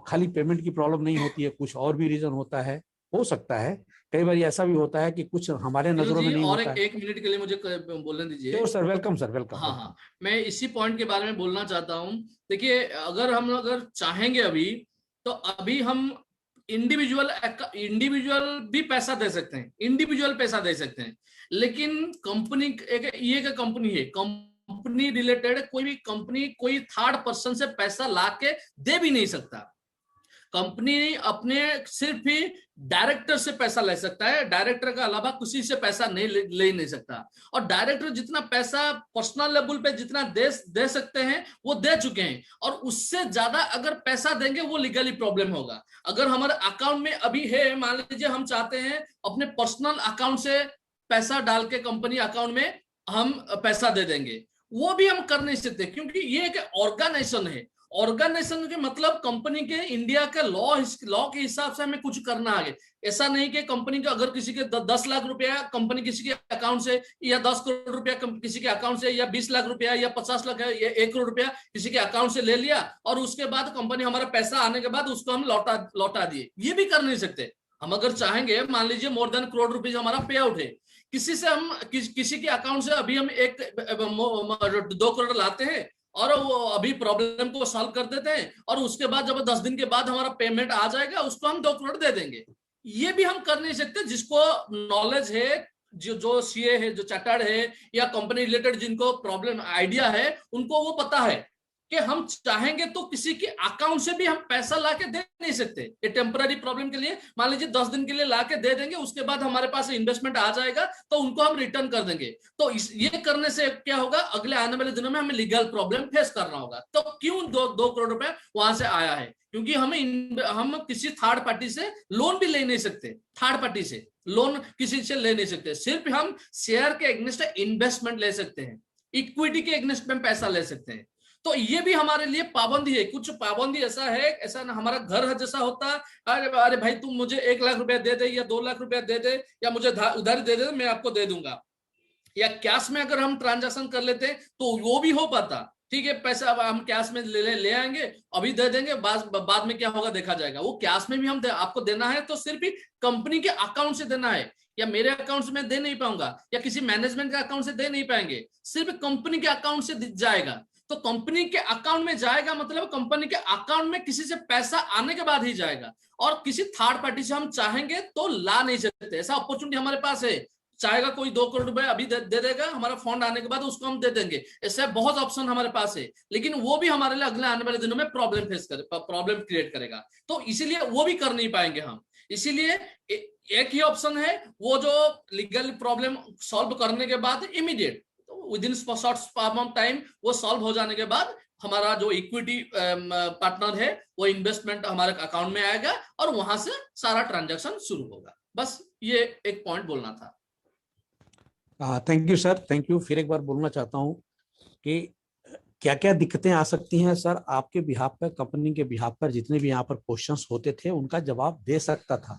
खाली पेमेंट की प्रॉब्लम नहीं होती है, कुछ और भी रीजन होता है, हो सकता है। कई बार ऐसा भी होता है कि कुछ हमारे नजरों में नहीं और होता है। एक मिनट के लिए मुझे बोलने दीजिए। Sir welcome, sir welcome. हाँ, मैं इसी पॉइंट के बारे में बोलना चाहता हूँ। देखिए, अगर चाहेंगे अभी, तो अभी हम इंडिविजुअल भी पैसा दे सकते हैं, इंडिविजुअल पैसा दे सकते हैं। लेकिन कंपनी ये कंपनी है, कंपनी रिलेटेड कोई भी कंपनी कोई थर्ड पर्सन से पैसा लाके दे भी नहीं सकता। कंपनी अपने सिर्फ ही डायरेक्टर से पैसा ले सकता है, डायरेक्टर के अलावा किसी से पैसा ले नहीं सकता। और डायरेक्टर जितना पैसा पर्सनल लेवल पे जितना दे सकते हैं वो दे चुके हैं, और उससे ज्यादा अगर पैसा देंगे वो लीगली प्रॉब्लम होगा। अगर हमारे अकाउंट में अभी है, मान लीजिए हम चाहते हैं अपने पर्सनल अकाउंट से पैसा डाल के कंपनी अकाउंट में हम पैसा दे देंगे, वो भी हम कर नहीं सकते, क्योंकि ये एक ऑर्गेनाइजेशन है। ऑर्गेनाइजेशन के मतलब कंपनी के इंडिया के लॉ के हिसाब से हमें कुछ करना आगे। ऐसा नहीं कि कंपनी का अगर किसी के 10 लाख रुपया कंपनी किसी के अकाउंट से, या 10 करोड़ रुपया किसी के अकाउंट से, या 20 लाख रुपया या 50 लाख या 1 करोड़ रुपया किसी के अकाउंट से ले लिया, और उसके बाद कंपनी हमारा पैसा आने के बाद उसको हम लौटा दिए, ये भी कर नहीं सकते। हम अगर चाहेंगे, मान लीजिए मोर देन करोड़ रुपीज हमारा पे आउट है, किसी से हम किसी के अकाउंट से अभी हम 2 करोड़ लाते हैं और वो अभी प्रॉब्लम को सॉल्व कर देते हैं, और उसके बाद जब 10 दिन के बाद हमारा पेमेंट आ जाएगा उसको हम 2 करोड़ दे देंगे। ये भी हम कर नहीं सकते। जिसको नॉलेज है, जो सीए है, जो चार्टर्ड है, या कंपनी रिलेटेड जिनको प्रॉब्लम आइडिया है, उनको वो पता है कि हम चाहेंगे तो किसी के अकाउंट से भी हम पैसा लाके दे नहीं सकते। ये टेम्पररी प्रॉब्लम के लिए मान लीजिए 10 दिन के लिए लाके दे देंगे, उसके बाद हमारे पास इन्वेस्टमेंट आ जाएगा तो उनको हम रिटर्न कर देंगे। तो ये करने से क्या होगा, अगले आने वाले दिनों में हमें लीगल प्रॉब्लम फेस करना होगा। तो क्यों 2 करोड़ रुपए वहां से आया है? क्योंकि हम किसी थर्ड पार्टी से लोन भी ले नहीं सकते, थर्ड पार्टी से लोन किसी से ले नहीं सकते। सिर्फ हम शेयर के एग्नेस्ट इन्वेस्टमेंट ले सकते हैं, इक्विटी के एग्नेस्ट में पैसा ले सकते हैं। तो ये भी हमारे लिए पाबंदी है। कुछ पाबंदी ऐसा है, ऐसा ना हमारा घर है जैसा होता है, अरे भाई तुम मुझे 1 लाख रुपया दे दे या 2 लाख रुपया दे दे, या मुझे उधार दे दे, मैं आपको दे दूंगा। या कैश में अगर हम ट्रांजैक्शन कर लेते तो वो भी हो पाता, ठीक है पैसा अब हम कैश में ले आएंगे, अभी दे देंगे, बाद में क्या होगा देखा जाएगा। वो कैश में भी हम आपको देना है तो सिर्फ ही कंपनी के अकाउंट से देना है, या मेरे अकाउंट से मैं दे नहीं पाऊंगा, या किसी मैनेजमेंट के अकाउंट से दे नहीं पाएंगे, सिर्फ कंपनी के अकाउंट से जाएगा। तो कंपनी के अकाउंट में जाएगा मतलब कंपनी के अकाउंट में किसी से पैसा आने के बाद ही जाएगा, और किसी थर्ड पार्टी से हम चाहेंगे तो ला नहीं सकते। ऐसा अपॉर्चुनिटी हमारे पास है, चाहेगा कोई 2 करोड़ रुपए अभी दे देगा, हमारा फंड आने के बाद उसको हम दे देंगे। ऐसे बहुत ऑप्शन हमारे पास है, लेकिन वो भी हमारे लिए अगले आने वाले दिनों में प्रॉब्लम क्रिएट करेगा, तो इसीलिए वो भी कर नहीं पाएंगे हम। इसीलिए एक ही ऑप्शन है, वो जो लीगल प्रॉब्लम सॉल्व करने के बाद immediate with in short span of time वो सॉल्व हो जाने के बाद हमारा जो इक्विटी पार्टनर है वो इन्वेस्टमेंट हमारे अकाउंट में आएगा और वहां से सारा ट्रांजैक्शन शुरू होगा। बस ये एक पॉइंट बोलना था। Thank you sir, thank you. फिर एक बार बोलना चाहता हूँ कि क्या क्या दिक्कतें आ सकती हैं सर आपके बिहाफ पर, कंपनी के बिहाफ पर जितने भी यहाँ पर क्वेश्चंस होते थे उनका जवाब दे सकता था।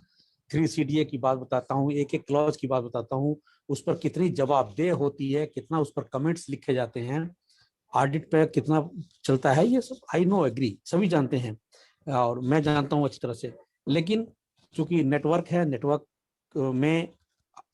3CDA की बात बताता हूँ, एक एक क्लॉज की बात बताता हूँ, उस पर कितनी जवाबदेह होती है, कितना उस पर कमेंट्स लिखे जाते हैं, ऑडिट पे कितना चलता है, ये सब आई नो एग्री, सभी जानते हैं और मैं जानता हूँ अच्छी तरह से। लेकिन चूंकि नेटवर्क है, नेटवर्क में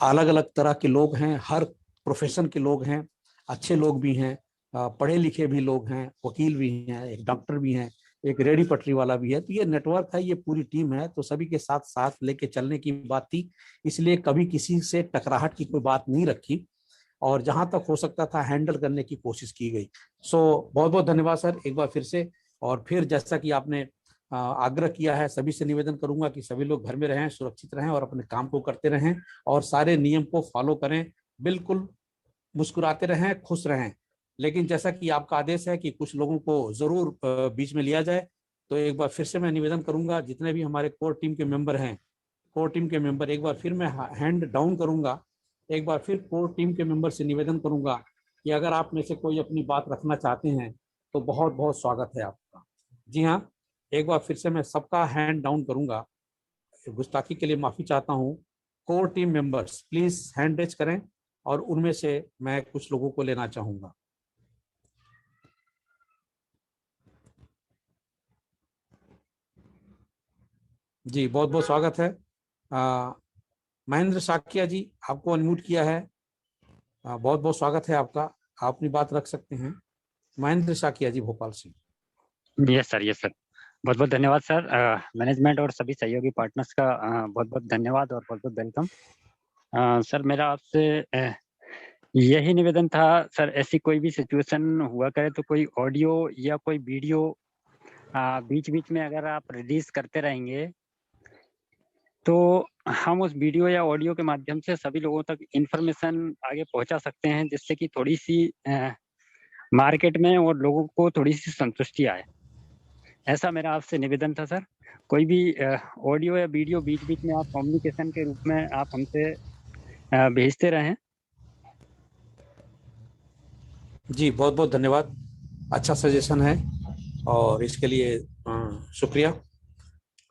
अलग अलग तरह के लोग हैं, हर प्रोफेशन के लोग हैं, अच्छे लोग भी हैं, पढ़े लिखे भी लोग हैं, वकील भी हैं, एक डॉक्टर भी हैं, एक रेडी पटरी वाला भी है। तो ये नेटवर्क है, ये पूरी टीम है, तो सभी के साथ साथ लेके चलने की बात थी, इसलिए कभी किसी से टकराहट की कोई बात नहीं रखी और जहां तक हो सकता था हैंडल करने की कोशिश की गई। सो बहुत बहुत धन्यवाद सर एक बार फिर से। और फिर जैसा कि आपने आग्रह किया है, सभी से निवेदन करूंगा कि सभी लोग घर में रहें, सुरक्षित रहें और अपने काम को करते रहें और सारे नियम को फॉलो करें, बिल्कुल मुस्कुराते रहें, खुश रहें। लेकिन जैसा कि आपका आदेश है कि कुछ लोगों को जरूर बीच में लिया जाए, तो एक बार फिर से मैं निवेदन करूंगा जितने भी हमारे कोर टीम के मेंबर हैं, कोर टीम के मेंबर, एक बार फिर मैं हैंड डाउन करूंगा, एक बार फिर कोर टीम के मेंबर से निवेदन करूंगा कि अगर आप में से कोई अपनी बात रखना चाहते हैं तो बहुत बहुत स्वागत है आपका। जी हाँ, एक बार फिर से मैं सबका हैंड डाउन करूंगा, गुस्ताखी के लिए माफी चाहता हूँ। Core team members please hand raise करें और उनमें से मैं कुछ लोगों को लेना चाहूंगा। जी बहुत बहुत स्वागत है। महेंद्र साकिया जी, आपको अनम्यूट किया है, बहुत बहुत स्वागत है आपका, आप अपनी बात रख सकते हैं। महेंद्र साकिया जी, भोपाल से। यस सर, यस सर, बहुत बहुत धन्यवाद सर। मैनेजमेंट और सभी सहयोगी पार्टनर्स का बहुत बहुत धन्यवाद और बहुत बहुत वेलकम। सर मेरा आपसे यही निवेदन था सर, ऐसी कोई भी सिचुएशन हुआ करे तो कोई ऑडियो या कोई वीडियो बीच बीच में अगर आप रिलीज करते रहेंगे तो हम उस वीडियो या ऑडियो के माध्यम से सभी लोगों तक इंफॉर्मेशन आगे पहुंचा सकते हैं, जिससे कि थोड़ी सी मार्केट में और लोगों को थोड़ी सी संतुष्टि आए। ऐसा मेरा आपसे निवेदन था सर। कोई भी ऑडियो या वीडियो बीच बीच में आप कम्युनिकेशन के रूप में आप हमसे भेजते रहें। जी बहुत बहुत धन्यवाद, अच्छा सजेशन है और इसके लिए शुक्रिया।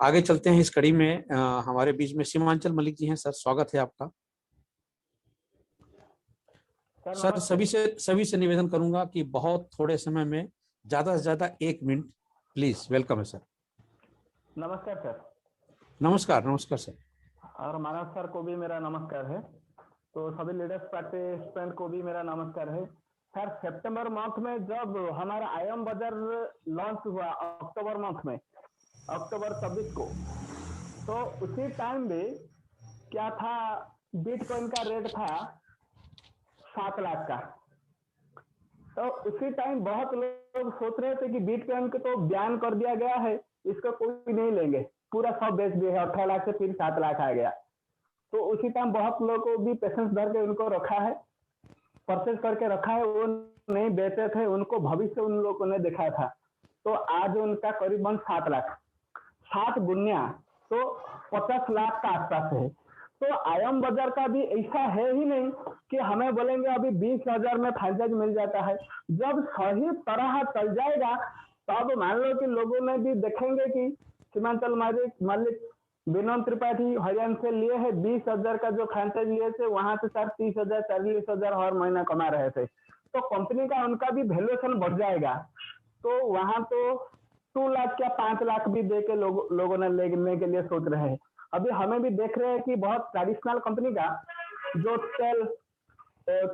आगे चलते हैं इस कड़ी में। हमारे बीच में सीमांचल मलिक जी हैं, सर स्वागत है आपका। सर सभी से निवेदन करूंगा कि बहुत थोड़े समय में ज्यादा से ज्यादा 1 मिनट प्लीज। वेलकम है सर। नमस्कार सर। नमस्कार, नमस्कार सर। और मानव सर को भी मेरा नमस्कार है, तो सभी लीडर्स पार्टिसिपेंट को भी मेरा नमस्कार है। सर सितंबर मंथ में जब हमारा आईएम बाजार लॉन्च हुआ अक्टूबर मंथ में, अक्टूबर 26 को, तो उसी टाइम भी क्या था, बिटकॉइन का रेट था 7 लाख का। तो उसी टाइम बहुत लोग सोच रहे थे कि बिटकॉइन को तो बैन कर दिया गया है, इसको कोई नहीं लेंगे, पूरा सब बेच दिया है, 18 लाख से फिर 7 लाख आ गया। तो उसी टाइम बहुत लोगों को भी पेशेंस धर के उनको रखा है, परचेज करके रखा है, वो नहीं बेचे थे, उनको भविष्य उन लोगों ने देखा था। तो आज उनका करीबन 7 लाख, 7 गुनिया तो 50 लाख का आसपास है। तो आईएम बाजार का भी ऐसा है ही नहीं कि हमें बोलेंगे अभी 20,000 में फ्रेंचाइज मिल जाता है। जब सही तरह चल जाएगा तब मान लो कि लोगों ने भी देखेंगे कि सीमांचल मालिक विनोद त्रिपाठी हरियाणा से लिए है 20,000 का जो फ्रेंचाइज लिए थे, वहां से सर 30,000 40,000 हर महीना कमा रहे थे। तो कंपनी का उनका भी वैल्यूएशन बढ़ जाएगा। तो वहां तो 2 लाख या 5 लाख भी दे के लोगों ने लेने के लिए सोच रहे हैं। अभी हमें भी देख रहे हैं कि बहुत ट्रेडिशनल कंपनी का जो तेल,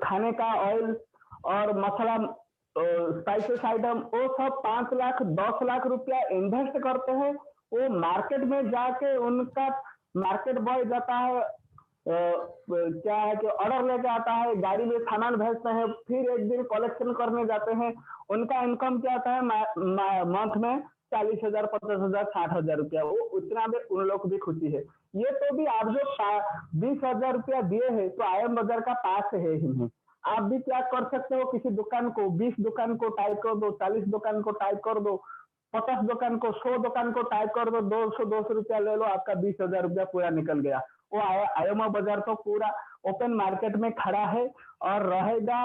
खाने का ऑयल और मसाला, स्पाइसेस आइटम, वो सब 5 लाख 10 लाख रुपया इन्वेस्ट करते हैं। वो मार्केट में जाके उनका मार्केट बॉय जाता है, क्या है कि ऑर्डर लेके आता है, गाड़ी में सामान भेजते हैं, फिर एक दिन कलेक्शन करने जाते हैं। उनका इनकम क्या होता है मंथ में 40,000, 50,000, 60,000 रुपया, वो उतना भी उन लोग भी खुशी है। ये तो भी आप जो 20,000 रुपया दिए हैं तो आयम बाजार का पास है ही। आप भी क्या कर सकते हो, किसी दुकान को 20 दुकान को टाइप कर दो, 40 दुकान को टाइप कर दो, 50 दुकान को, 100 दुकान को टाइप कर दो, 200 रुपया ले लो, आपका 20,000 रुपया पूरा निकल गया। वो आयमा बाजार तो पूरा ओपन मार्केट में खड़ा है और रहेगा,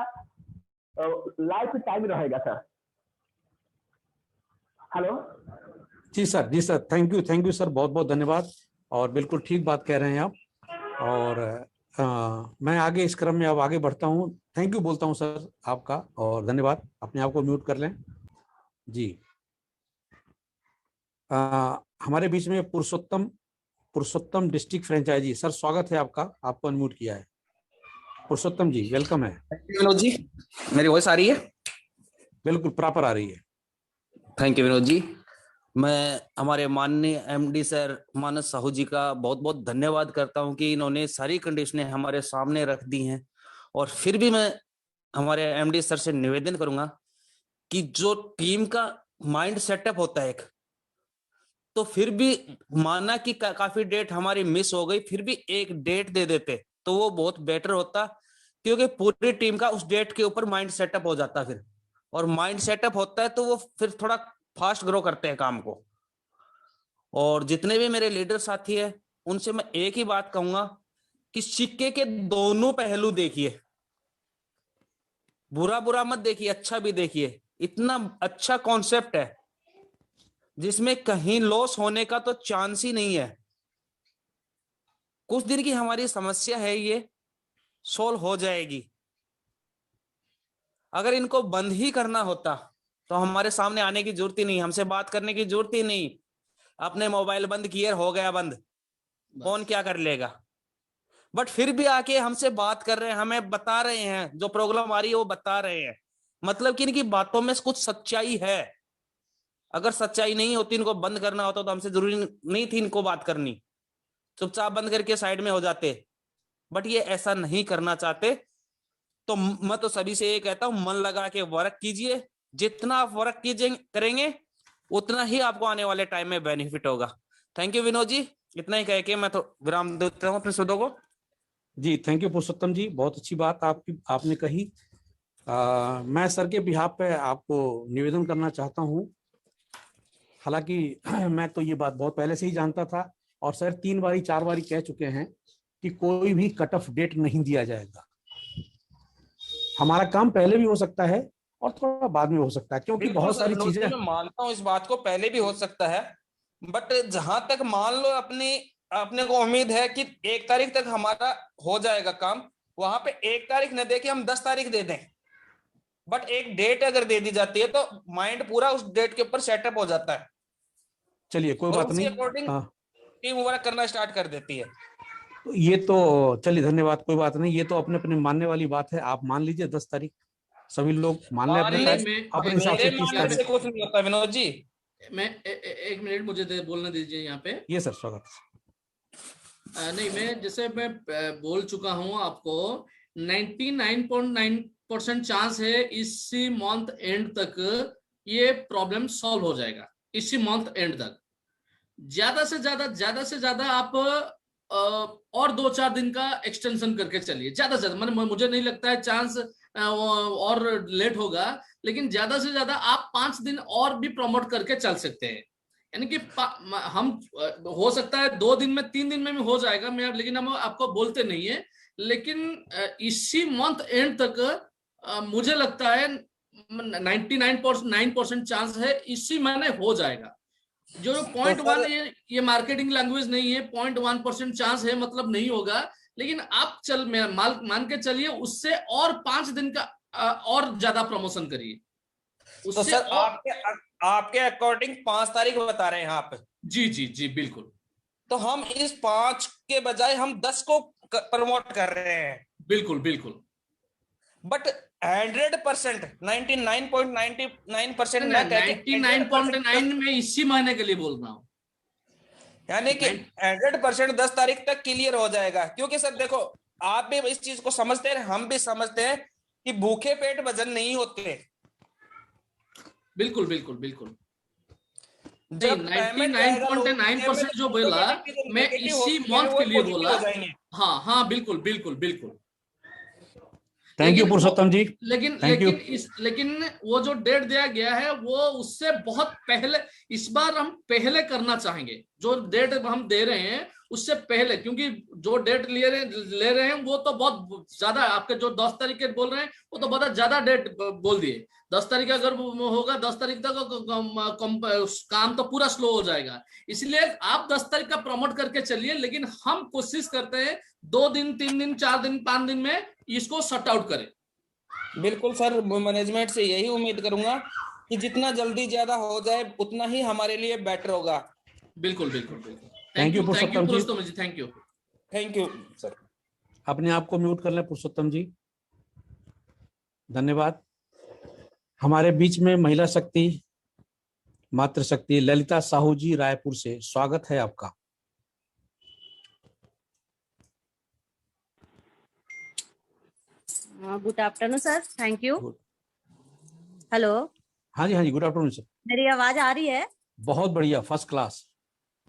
लाइफ टाइम रहेगा सर। हेलो जी सर, जी सर, थैंक यू सर, बहुत बहुत धन्यवाद। और बिल्कुल ठीक बात कह रहे हैं आप। और मैं आगे इस क्रम में अब आगे बढ़ता हूँ। थैंक यू बोलता हूँ सर आपका, और धन्यवाद। अपने आप को म्यूट कर लें जी। हमारे बीच में पुरुषोत्तम डिस्ट्रिक्ट फ्रेंचाइजी सर, स्वागत है आपका, आपको अनम्यूट किया है। पुरुषोत्तम जी वेलकम है। विनोद जी, मेरी वॉइस आ रही है? बिल्कुल प्रॉपर आ रही है। Thank you Vinod ji. मैं हमारे माननीय एमडी सर मानस साहू जी का बहुत बहुत धन्यवाद करता हूं कि इन्होंने सारी कंडीशनें हमारे सामने रख दी हैं। और फिर भी मैं हमारे एमडी सर से निवेदन करूंगा कि जो टीम का माइंड सेटअप होता है एक, तो फिर भी माना कि काफी डेट हमारी मिस हो गई, फिर भी एक डेट दे देते तो वो बहुत बेटर होता, क्योंकि पूरी टीम का उस डेट के ऊपर माइंड सेटअप हो जाता फिर। और माइंड सेटअप होता है तो वो फिर थोड़ा फास्ट ग्रो करते हैं काम को। और जितने भी मेरे लीडर साथी है उनसे मैं एक ही बात कहूंगा कि सिक्के के दोनों पहलू देखिए, बुरा बुरा मत देखिए, अच्छा भी देखिए। इतना अच्छा कॉन्सेप्ट है जिसमें कहीं लॉस होने का तो चांस ही नहीं है। कुछ दिन की हमारी समस्या है, ये सॉल्व हो जाएगी। अगर इनको बंद ही करना होता तो हमारे सामने आने की जरूरत ही नहीं, हमसे बात करने की जरूरत ही नहीं। अपने मोबाइल बंद किए, हो गया बंद, कौन क्या कर लेगा। बट फिर भी आके हमसे बात कर रहे हैं, हमें बता रहे हैं, जो प्रॉब्लम आ रही है वो बता रहे हैं, मतलब कि इनकी बातों में कुछ सच्चाई है। अगर सच्चाई नहीं होती, इनको बंद करना होता तो हमसे जरूरी नहीं थी इनको बात करनी, चुपचाप बंद करके साइड में हो जाते। बट ये ऐसा नहीं करना चाहते। तो मैं तो सभी से ये कहता हूं, मन लगा के वर्क कीजिए। जितना आप वर्क करेंगे उतना ही आपको आने वाले टाइम में बेनिफिट होगा। थैंक यू विनोद जी, इतना ही कह के मैं तो विराम देता हूं अपने शब्दों को। जी थैंक यू पुरुषोत्तम जी, बहुत अच्छी बात आपने कही। मैं सर के बिहाफ पे आपको निवेदन करना चाहता हूं। हालांकि मैं तो ये बात बहुत पहले से ही जानता था, और सर 3 बारी 4 बारी कह चुके हैं कि कोई भी कट ऑफ डेट नहीं दिया जाएगा। हमारा काम पहले भी हो सकता है और थोड़ा बाद में हो सकता है, क्योंकि बहुत सारी चीजें, मैं मानता हूं इस बात को, पहले भी हो सकता है। बट जहां तक मान लो अपने को उम्मीद है कि 1 तारीख तक हमारा हो जाएगा काम, वहां पे 1 तारीख न दे के हम 10 तारीख दे दें। बट एक डेट अगर दे दी जाती है तो माइंड पूरा उस डेट के ऊपर सेटअप हो जाता है। चलिए कोई बात नहीं, अकॉर्डिंग टीम वर्क करना स्टार्ट कर देती है। तो ये तो चलिए धन्यवाद, कोई बात नहीं, ये तो अपने अपने मानने वाली बात है। आप मान लीजिए 10 तारीख, सभी लोग मान ले अपने हिसाब से 30 तारीख। कुछ नहीं होता विनोद जी। मैं एक मिनट मुझे बोलने दीजिए यहाँ पे। ये सर स्वागत। नहीं, मैं जैसे मैं बोल चुका हूँ आपको, 99.9% चांस है इसी मंथ एंड तक ये प्रॉब्लम सॉल्व हो जाएगा। इसी मंथ एंड तक ज्यादा से ज्यादा आप और 2-4 दिन का एक्सटेंशन करके चलिए। ज्यादा से ज्यादा, मुझे नहीं लगता है चांस और लेट होगा, लेकिन ज्यादा से ज्यादा आप 5 दिन और भी प्रमोट करके चल सकते हैं। यानी कि हम हो सकता है 2 दिन में 3 दिन में भी हो जाएगा, लेकिन हम आपको बोलते नहीं है। लेकिन इसी मंथ एंड तक मुझे लगता है 99.9% चांस है इसी महीने हो जाएगा। जो 0.1 ये मार्केटिंग लैंग्वेज नहीं है, 0.1% चांस है मतलब नहीं होगा। लेकिन आप मान के चलिए उससे और 5 दिन का और ज्यादा प्रमोशन करिए तो उससे। सर आपके अकॉर्डिंग 5 तारीख बता रहे हैं आप? जी जी जी बिल्कुल। तो हम इस 5 के बजाय हम 10 को प्रमोट कर रहे हैं। बिल्कुल बिल्कुल। बट 100%, 99.99% ना कह के 99.9 में इसी महीने के लिए बोल रहा हूँ, यानी कि 100% 10 तारीख तक क्लियर हो जाएगा। क्योंकि सर देखो, आप भी इस चीज को समझते हैं, हम भी समझते हैं कि भूखे पेट वजन नहीं होते। बिल्कुल बिल्कुल बिल्कुल। जब पेमेंट जाएगा लोगों के 99.9% जो बोला, जो मैं नेगेटिव इसी होंगे मंथ वो के लिए पॉजिटिव बोला। हो जाएंगे। हाँ हाँ बिल्कुल बिल्कुल बिल्कुल। थैंक यू पुरुषोत्तम जी। लेकिन थैंक यू। लेकिन वो जो डेट दिया गया है वो उससे बहुत पहले, इस बार हम पहले करना चाहेंगे। जो डेट हम दे रहे हैं उससे पहले, क्योंकि जो डेट ले रहे हैं वो तो बहुत ज्यादा, आपके जो 10 तारीख के बोल रहे हैं वो तो बहुत ज्यादा डेट बोल दिए। 10 तारीख अगर होगा, 10 तारीख तक काम तो पूरा स्लो हो जाएगा। इसलिए आप 10 तारीख का प्रमोट करके चलिए, लेकिन हम कोशिश करते हैं 2 दिन 3 दिन 4 दिन 5 दिन में इसको शट आउट करें। बिल्कुल सर, मैनेजमेंट से यही उम्मीद करूंगा कि जितना जल्दी ज्यादा हो जाए उतना ही हमारे लिए बेटर होगा। बिल्कुल बिल्कुल बिल्कुल। Thank you Purushottam ji. Purushottam ji, thank you. Thank you sir. अपने आप को म्यूट कर लें पुरुषोत्तम जी। धन्यवाद। हमारे बीच में महिला शक्ति, मातृशक्ति ललिता साहू जी रायपुर से, स्वागत है आपका। Good afternoon sir, thank you. Hello. हाँ जी गुड आफ्टरनून सर। मेरी आवाज आ रही है? बहुत बढ़िया, first class,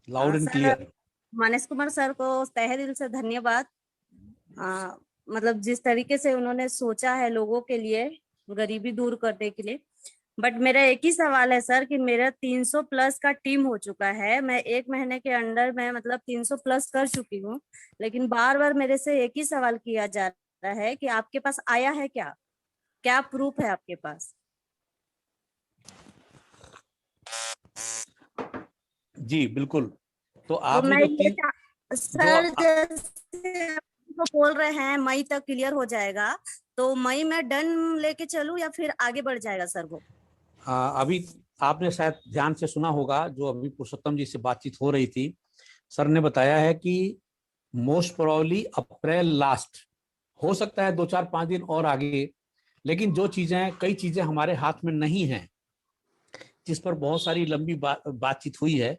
loud and sir, clear. Manas Kumar sir को तहे दिल से धन्यवाद। मतलब जिस तरीके से उन्होंने सोचा है लोगों के लिए, गरीबी दूर करने के लिए। बट मेरा एक ही सवाल है सर कि मेरा 300 प्लस का टीम हो चुका है, मैं 1 महीने के अंडर में मतलब 300 प्लस कर चुकी हूँ, लेकिन बार बार मेरे से एक ही सवाल किया जा रहा है कि आपके पास आया है क्या, क्या प्रूफ है आपके पास? जी बिल्कुल। तो तो आपने मैं जो ये सर जैसे तो बोल रहे हैं मई तक क्लियर हो जाएगा, तो मई में डन लेके चलूं या फिर आगे बढ़ जाएगा सर वो? अभी आपने शायद ध्यान से सुना होगा, जो अभी पुरुषोत्तम जी से बातचीत हो रही थी, सर ने बताया है कि मोस्ट प्रोबेबली अप्रैल लास्ट, हो सकता है 2-4-5 दिन और आगे, लेकिन जो चीजें, कई चीजें हमारे हाथ में नहीं हैं, जिस पर बहुत सारी लंबी बातचीत हुई है,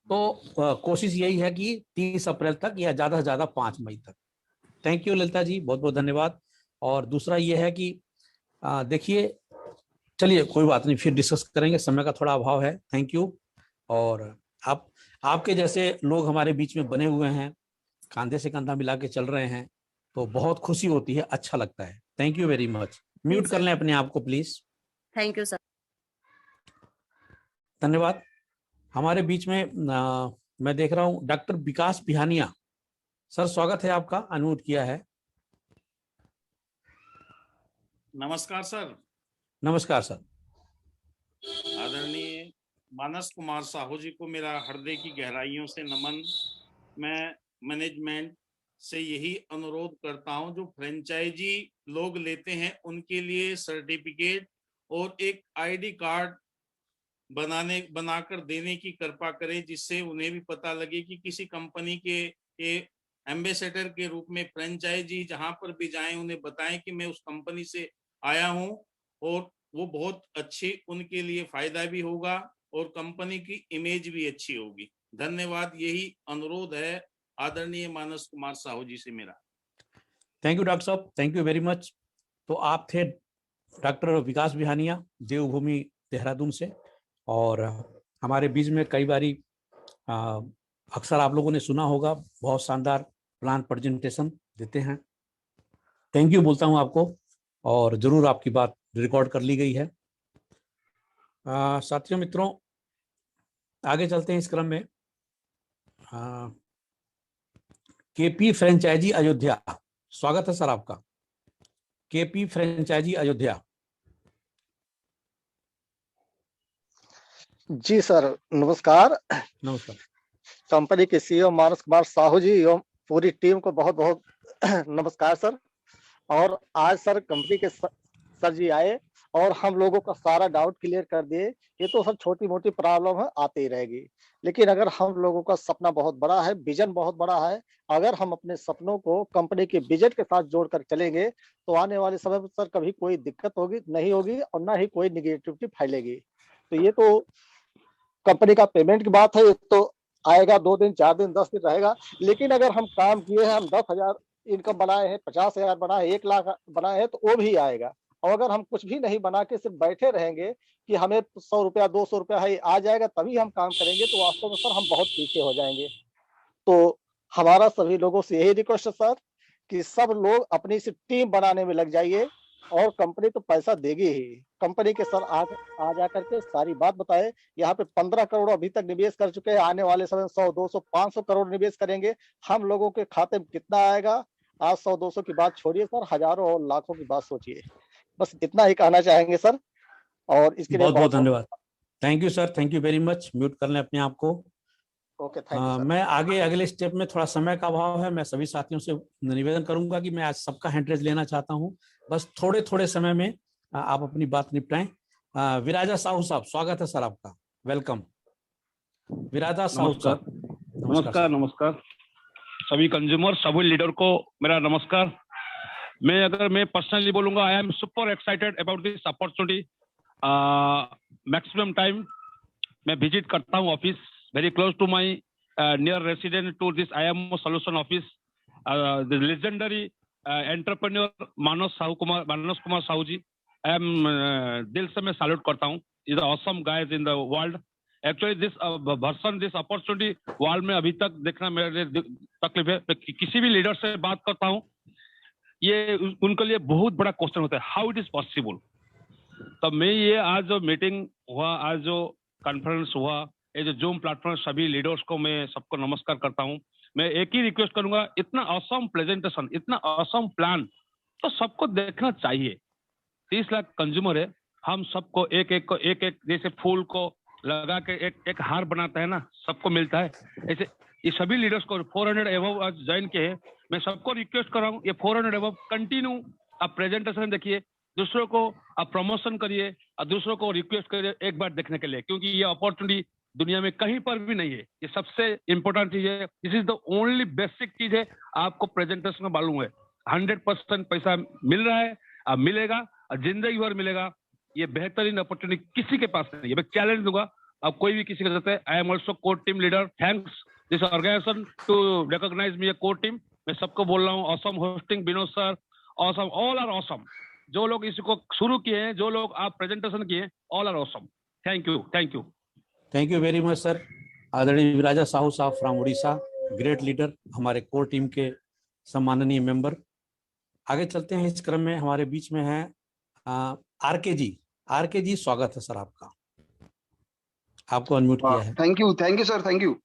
तो कोशिश यही है कि 30 अप्रैल तक या ज्यादा से ज्यादा 5 मई तक। थैंक यू ललिता जी, बहुत बहुत धन्यवाद। और दूसरा ये है कि देखिए, चलिए कोई बात नहीं, फिर डिस्कस करेंगे, समय का थोड़ा अभाव है। Thank you. और आपके जैसे लोग हमारे बीच में बने हुए हैं, कंधे से कंधा मिला के चल रहे हैं, तो बहुत खुशी होती है, अच्छा लगता है। Thank you very much. Mute कर लें अपने आप को प्लीज। Thank you sir. धन्यवाद। हमारे बीच में मैं देख रहा हूँ डॉक्टर विकास बिहानिया सर, स्वागत है आपका, अनुरोध किया है। नमस्कार सर। नमस्कार सर। आदरणीय मानस कुमार साहू जी को मेरा हृदय की गहराइयों से नमन। मैं मैनेजमेंट से यही अनुरोध करता हूं, जो फ्रेंचाइजी लोग लेते हैं उनके लिए सर्टिफिकेट और एक आईडी कार्ड बनाकर देने की कृपा करें, जिससे उन्हें भी पता लगे कि किसी कंपनी के एम्बेसडर के रूप में फ्रेंचाइजी जहां पर भी जाएं उन्हें बताएं कि मैं उस कंपनी से आया हूं, और वो बहुत अच्छी, उनके लिए फायदा भी होगा और कंपनी की इमेज भी अच्छी होगी। धन्यवाद, यही अनुरोध है आदरणीय मानस कुमार साहू जी से मेरा। थैंक यू डॉक्टर साहब, थैंक यू वेरी मच। तो आप थे डॉक्टर विकास बिहानिया, देवभूमि देहरादून से, और हमारे बीच में कई बारी अक्सर आप लोगों ने सुना होगा, बहुत शानदार प्लान प्रेजेंटेशन देते हैं। थैंक यू बोलता हूं आपको, और जरूर आपकी बात रिकॉर्ड कर ली गई है। साथियों मित्रों, आगे चलते हैं इस क्रम में। केपी फ्रेंचाइजी अयोध्या, स्वागत है सर आपका। KP franchise Ayodhya. जी सर, नमस्कार। नमस्कार। कंपनी के सीईओ मानस कुमार साहू जी एवं पूरी टीम को बहुत बहुत नमस्कार सर। और आज सर कंपनी के सर जी आए और हम लोगों का सारा डाउट क्लियर कर दिए। ये तो सर छोटी मोटी प्रॉब्लम है, आती ही रहेगी, लेकिन अगर हम लोगों का सपना बहुत बड़ा है, विजन बहुत बड़ा है, अगर हम अपने सपनों को कंपनी के विजन के साथ जोड़कर चलेंगे तो आने वाले समय में सर कभी कोई दिक्कत होगी नहीं होगी और ना ही कोई निगेटिविटी फैलेगी। तो ये तो कंपनी का पेमेंट की बात है, ये तो आएगा 2 दिन 4 दिन 10 दिन रहेगा, लेकिन अगर हम काम किए हैं, हम 10,000 इनकम बनाए हैं, 50,000 बनाए, 1 लाख बनाए हैं, तो वो भी आएगा। और अगर हम कुछ भी नहीं बना के सिर्फ बैठे रहेंगे कि हमें 100 रुपया 200 रुपया है आ जाएगा तभी हम काम करेंगे, तो वास्तव में सर हम बहुत पीछे हो जाएंगे। तो हमारा सभी लोगों से यही रिक्वेस्ट है सर कि सब लोग अपनी सी टीम बनाने में लग जाइए और कंपनी तो पैसा देगी ही। कंपनी के सर आ जा करके सारी बात बताए। यहाँ पे 15 करोड़ अभी तक निवेश कर चुके हैं, आने वाले समय 100 200 500 करोड़ निवेश करेंगे। हम लोगों के खाते में कितना आएगा, आज 100 200 की बात छोड़िए सर, हजारों और लाखों की बात सोचिए। बस इतना ही कहना चाहेंगे सर, और इसके लिए बहुत बहुत धन्यवाद। Thank you sir, thank you very much. Mute कर लें अपने आप को। Okay, thank you sir. मैं आगे अगले स्टेप में, थोड़ा समय का अभाव है, मैं सभी साथियों से निवेदन करूंगा कि मैं आज सबका हैंडरेज लेना चाहता हूं, बस थोड़े थोड़े समय में आप अपनी बात निपटाएं। विराजा साहू साहब, स्वागत है सर आपका, वेलकम। विराजा साहू साहब। नमस्कार। नमस्कार सभी कंज्यूमर, सभी लीडर को मेरा नमस्कार। मैं पर्सनली बोलूंगा, I am super excited about this opportunity. Maximum time मैं विजिट करता हूँ office, very close to my near resident to this IMO solution office. The legendary entrepreneur Manas Kumar Sahu ji, I am दिल से मैं सैल्यूट करता हूँ। Is the awesome guys in the world. Actually this version, this opportunity world में अभी तक देखना मेरे लिए तकलीफ है। किसी भी लीडर से बात करता हूँ, ये उनके लिए बहुत बड़ा क्वेश्चन होता है, हाउ इट इज पॉसिबल। तो मैं ये आज जो मीटिंग हुआ, आज जो कॉन्फ्रेंस हुआ, ये जो जूम प्लेटफॉर्म, सभी लीडर्स को मैं सबको नमस्कार करता हूँ। मैं एक ही रिक्वेस्ट करूंगा, इतना ऑसम प्रेजेंटेशन, इतना ऑसम प्लान तो सबको देखना चाहिए। 30 लाख कंज्यूमर है, हम सबको एक एक जैसे फूल को लगा के एक हार बनाता है ना, सबको मिलता है, ऐसे ये सभी लीडर्स को 400 एबव आज ज्वाइन किए हैं। मैं सबको रिक्वेस्ट कर रहा हूँ, ये 400 एबव कंटिन्यू आप प्रेजेंटेशन देखिए, दूसरों को आप प्रमोशन करिए और दूसरों को रिक्वेस्ट करिए एक बार देखने के लिए, क्योंकि ये अपॉर्चुनिटी दुनिया में कहीं पर भी नहीं है। ये सबसे इंपॉर्टेंट चीज है, this is the only basic चीज है। आपको प्रेजेंटेशन में मालूम है 100% पैसा मिल रहा है, अब मिलेगा और जिंदगी भर मिलेगा। ये बेहतरीन अपॉर्चुनिटी किसी के पास नहीं है। मैं चैलेंज दूंगा, अब कोई भी किसी के साथ है, I am also core team leader, thanks this organization to recognize me a core team. मैं सबको बोल रहा हूँ, awesome hosting Vinod sir, awesome, all are awesome. जो लोग इसको शुरू किए हैं, जो लोग आप प्रेजेंटेशन किए, all are awesome. Thank you, thank you, thank you very much sir. आदरणीय विराजा साहू साहब फ्रॉम उड़ीसा, ग्रेट लीडर, हमारे कोर टीम के सम्माननीय मेंबर। आगे चलते हैं, इस क्रम में हमारे बीच में है आरके जी। आरके जी, स्वागत है सर आपका, आपको अनम्यूट किया है। Thank you sir, thank you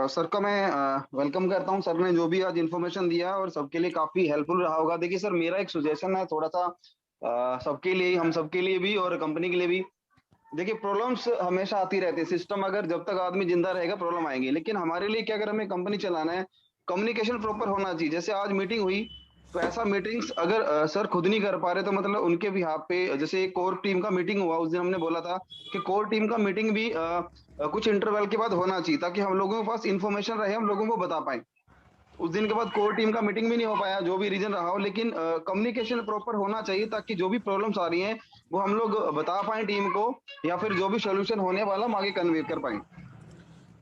sir का मैं वेलकम करता हूं। सर ने जो भी आज इन्फॉर्मेशन दिया और सबके लिए काफी हेल्पफुल रहा होगा। देखिए सर, मेरा एक सजेशन है थोड़ा सा सबके लिए, हम सबके लिए भी और कंपनी के लिए भी। देखिए, प्रॉब्लम्स हमेशा आती रहती है, सिस्टम अगर जब तक आदमी जिंदा रहेगा प्रॉब्लम आएगी, लेकिन हमारे लिए क्या, अगर हमें कंपनी चलाना है, कम्युनिकेशन प्रॉपर होना चाहिए। जैसे आज मीटिंग हुई, तो ऐसा मीटिंग्स अगर सर खुद नहीं कर पा रहे तो मतलब उनके भी यहाँ पे, जैसे कोर टीम का मीटिंग हुआ उस दिन, हमने बोला था कि कोर टीम का मीटिंग भी कुछ इंटरवल के बाद होना चाहिए, ताकि हम लोगों के पास इंफॉर्मेशन रहे, हम लोगों को बता पाए। उस दिन के बाद कोर टीम का मीटिंग भी नहीं हो पाया, जो भी रीजन रहा हो, लेकिन कम्युनिकेशन प्रॉपर होना चाहिए, ताकि जो भी प्रॉब्लम्स आ रही हैं वो हम लोग बता पाए टीम को, या फिर जो भी सोल्यूशन होने वाला हम आगे कन्वे कर पाए।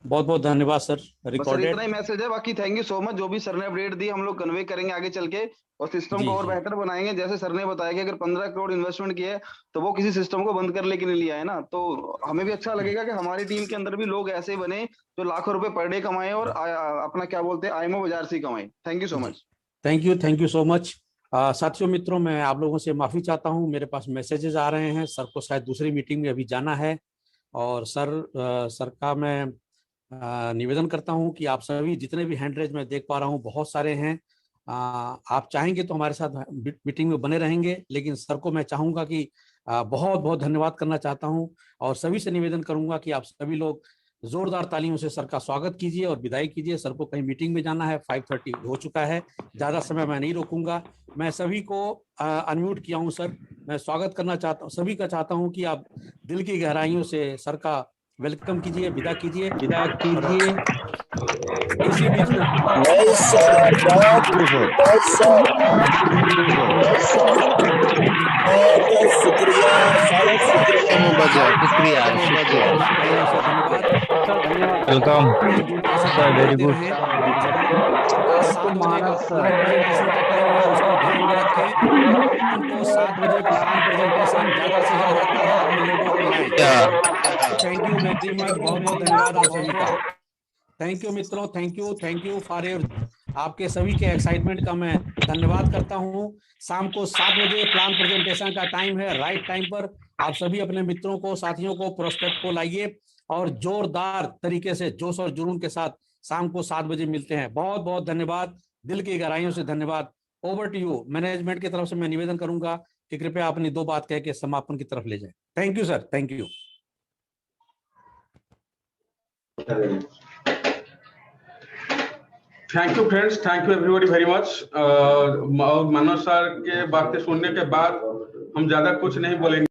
बहुत बहुत धन्यवाद सर, रिकॉर्डेड। इतना ही मैसेज है, बाकी थैंक यू सो मच। जो भी सर ने अपडेट दी हम लोग कन्वे करेंगे आगे चल के, और सिस्टम को और बेहतर बनाएंगे। जैसे सर ने बताया कि अगर 15 करोड़ इन्वेस्टमेंट किया है तो वो किसी सिस्टम को बंद करने के लिए लिया है ना, तो हमें भी अच्छा लगेगा कि हमारी टीम के अंदर भी लोग ऐसे बने जो लाखों रुपए पर डे कमाए और अपना क्या बोलते हैं आईएमओ बाजार से कमाए। Thank you so much. Thank you so much. साथियों, मित्रों, मैं आप लोगों से माफी चाहता हूं, मेरे पास मैसेजेस आ रहे हैं, सर को शायद दूसरी मीटिंग में अभी जाना है, और सर का मैं निवेदन करता हूं कि आप सभी जितने भी हैंड रेज मैं देख पा रहा हूं बहुत सारे हैं, आप चाहेंगे तो हमारे साथ मीटिंग में बने रहेंगे, लेकिन सर को मैं चाहूंगा कि बहुत बहुत धन्यवाद करना चाहता हूं, और सभी से निवेदन करूंगा कि आप सभी लोग जोरदार तालियों से सर का स्वागत कीजिए और विदाई कीजिए। सर को कहीं मीटिंग में जाना है, 5:30 हो चुका है, ज्यादा समय मैं नहीं रोकूंगा। मैं सभी को अनम्यूट किया हूं सर। मैं स्वागत करना चाहता हूं, सभी का चाहता हूं कि आप दिल की गहराइयों से सर का वेलकम कीजिए, विदा कीजिए। इसी बीच में वेलकम सर, वेरी गुड। उनको 7 बजे प्रेजेंटेशन ज्यादा से ज्यादा होता है, अपने लोगों को लाएं। थैंक यू मैक्सिमम, बहुत बहुत धन्यवाद आप सभी का। थैंक यू मित्रों, थैंक यू फॉर योर, आपके सभी के एक्साइटमेंट का मैं धन्यवाद करता हूं। शाम को 7 बजे प्लान प्रेजेंटेशन का टाइम है, राइट टाइम पर आप सभी अपने मित्रों को, साथियों को, प्रोस्पेक्ट को लाइए और जोरदार तरीके से जोश और जुनून के साथ शाम को 7 बजे मिलते हैं। बहुत बहुत धन्यवाद, दिल की गहराइयों से धन्यवाद। Over to you. मैनेजमेंट की तरफ से मैं निवेदन करूंगा कि कृपया अपनी 2 बात कह के समापन की तरफ ले जाए। Thank you sir, thank you. Thank you friends, thank you everybody very much. Manoj sir के बातें सुनने के बाद हम ज्यादा कुछ नहीं बोलेंगे।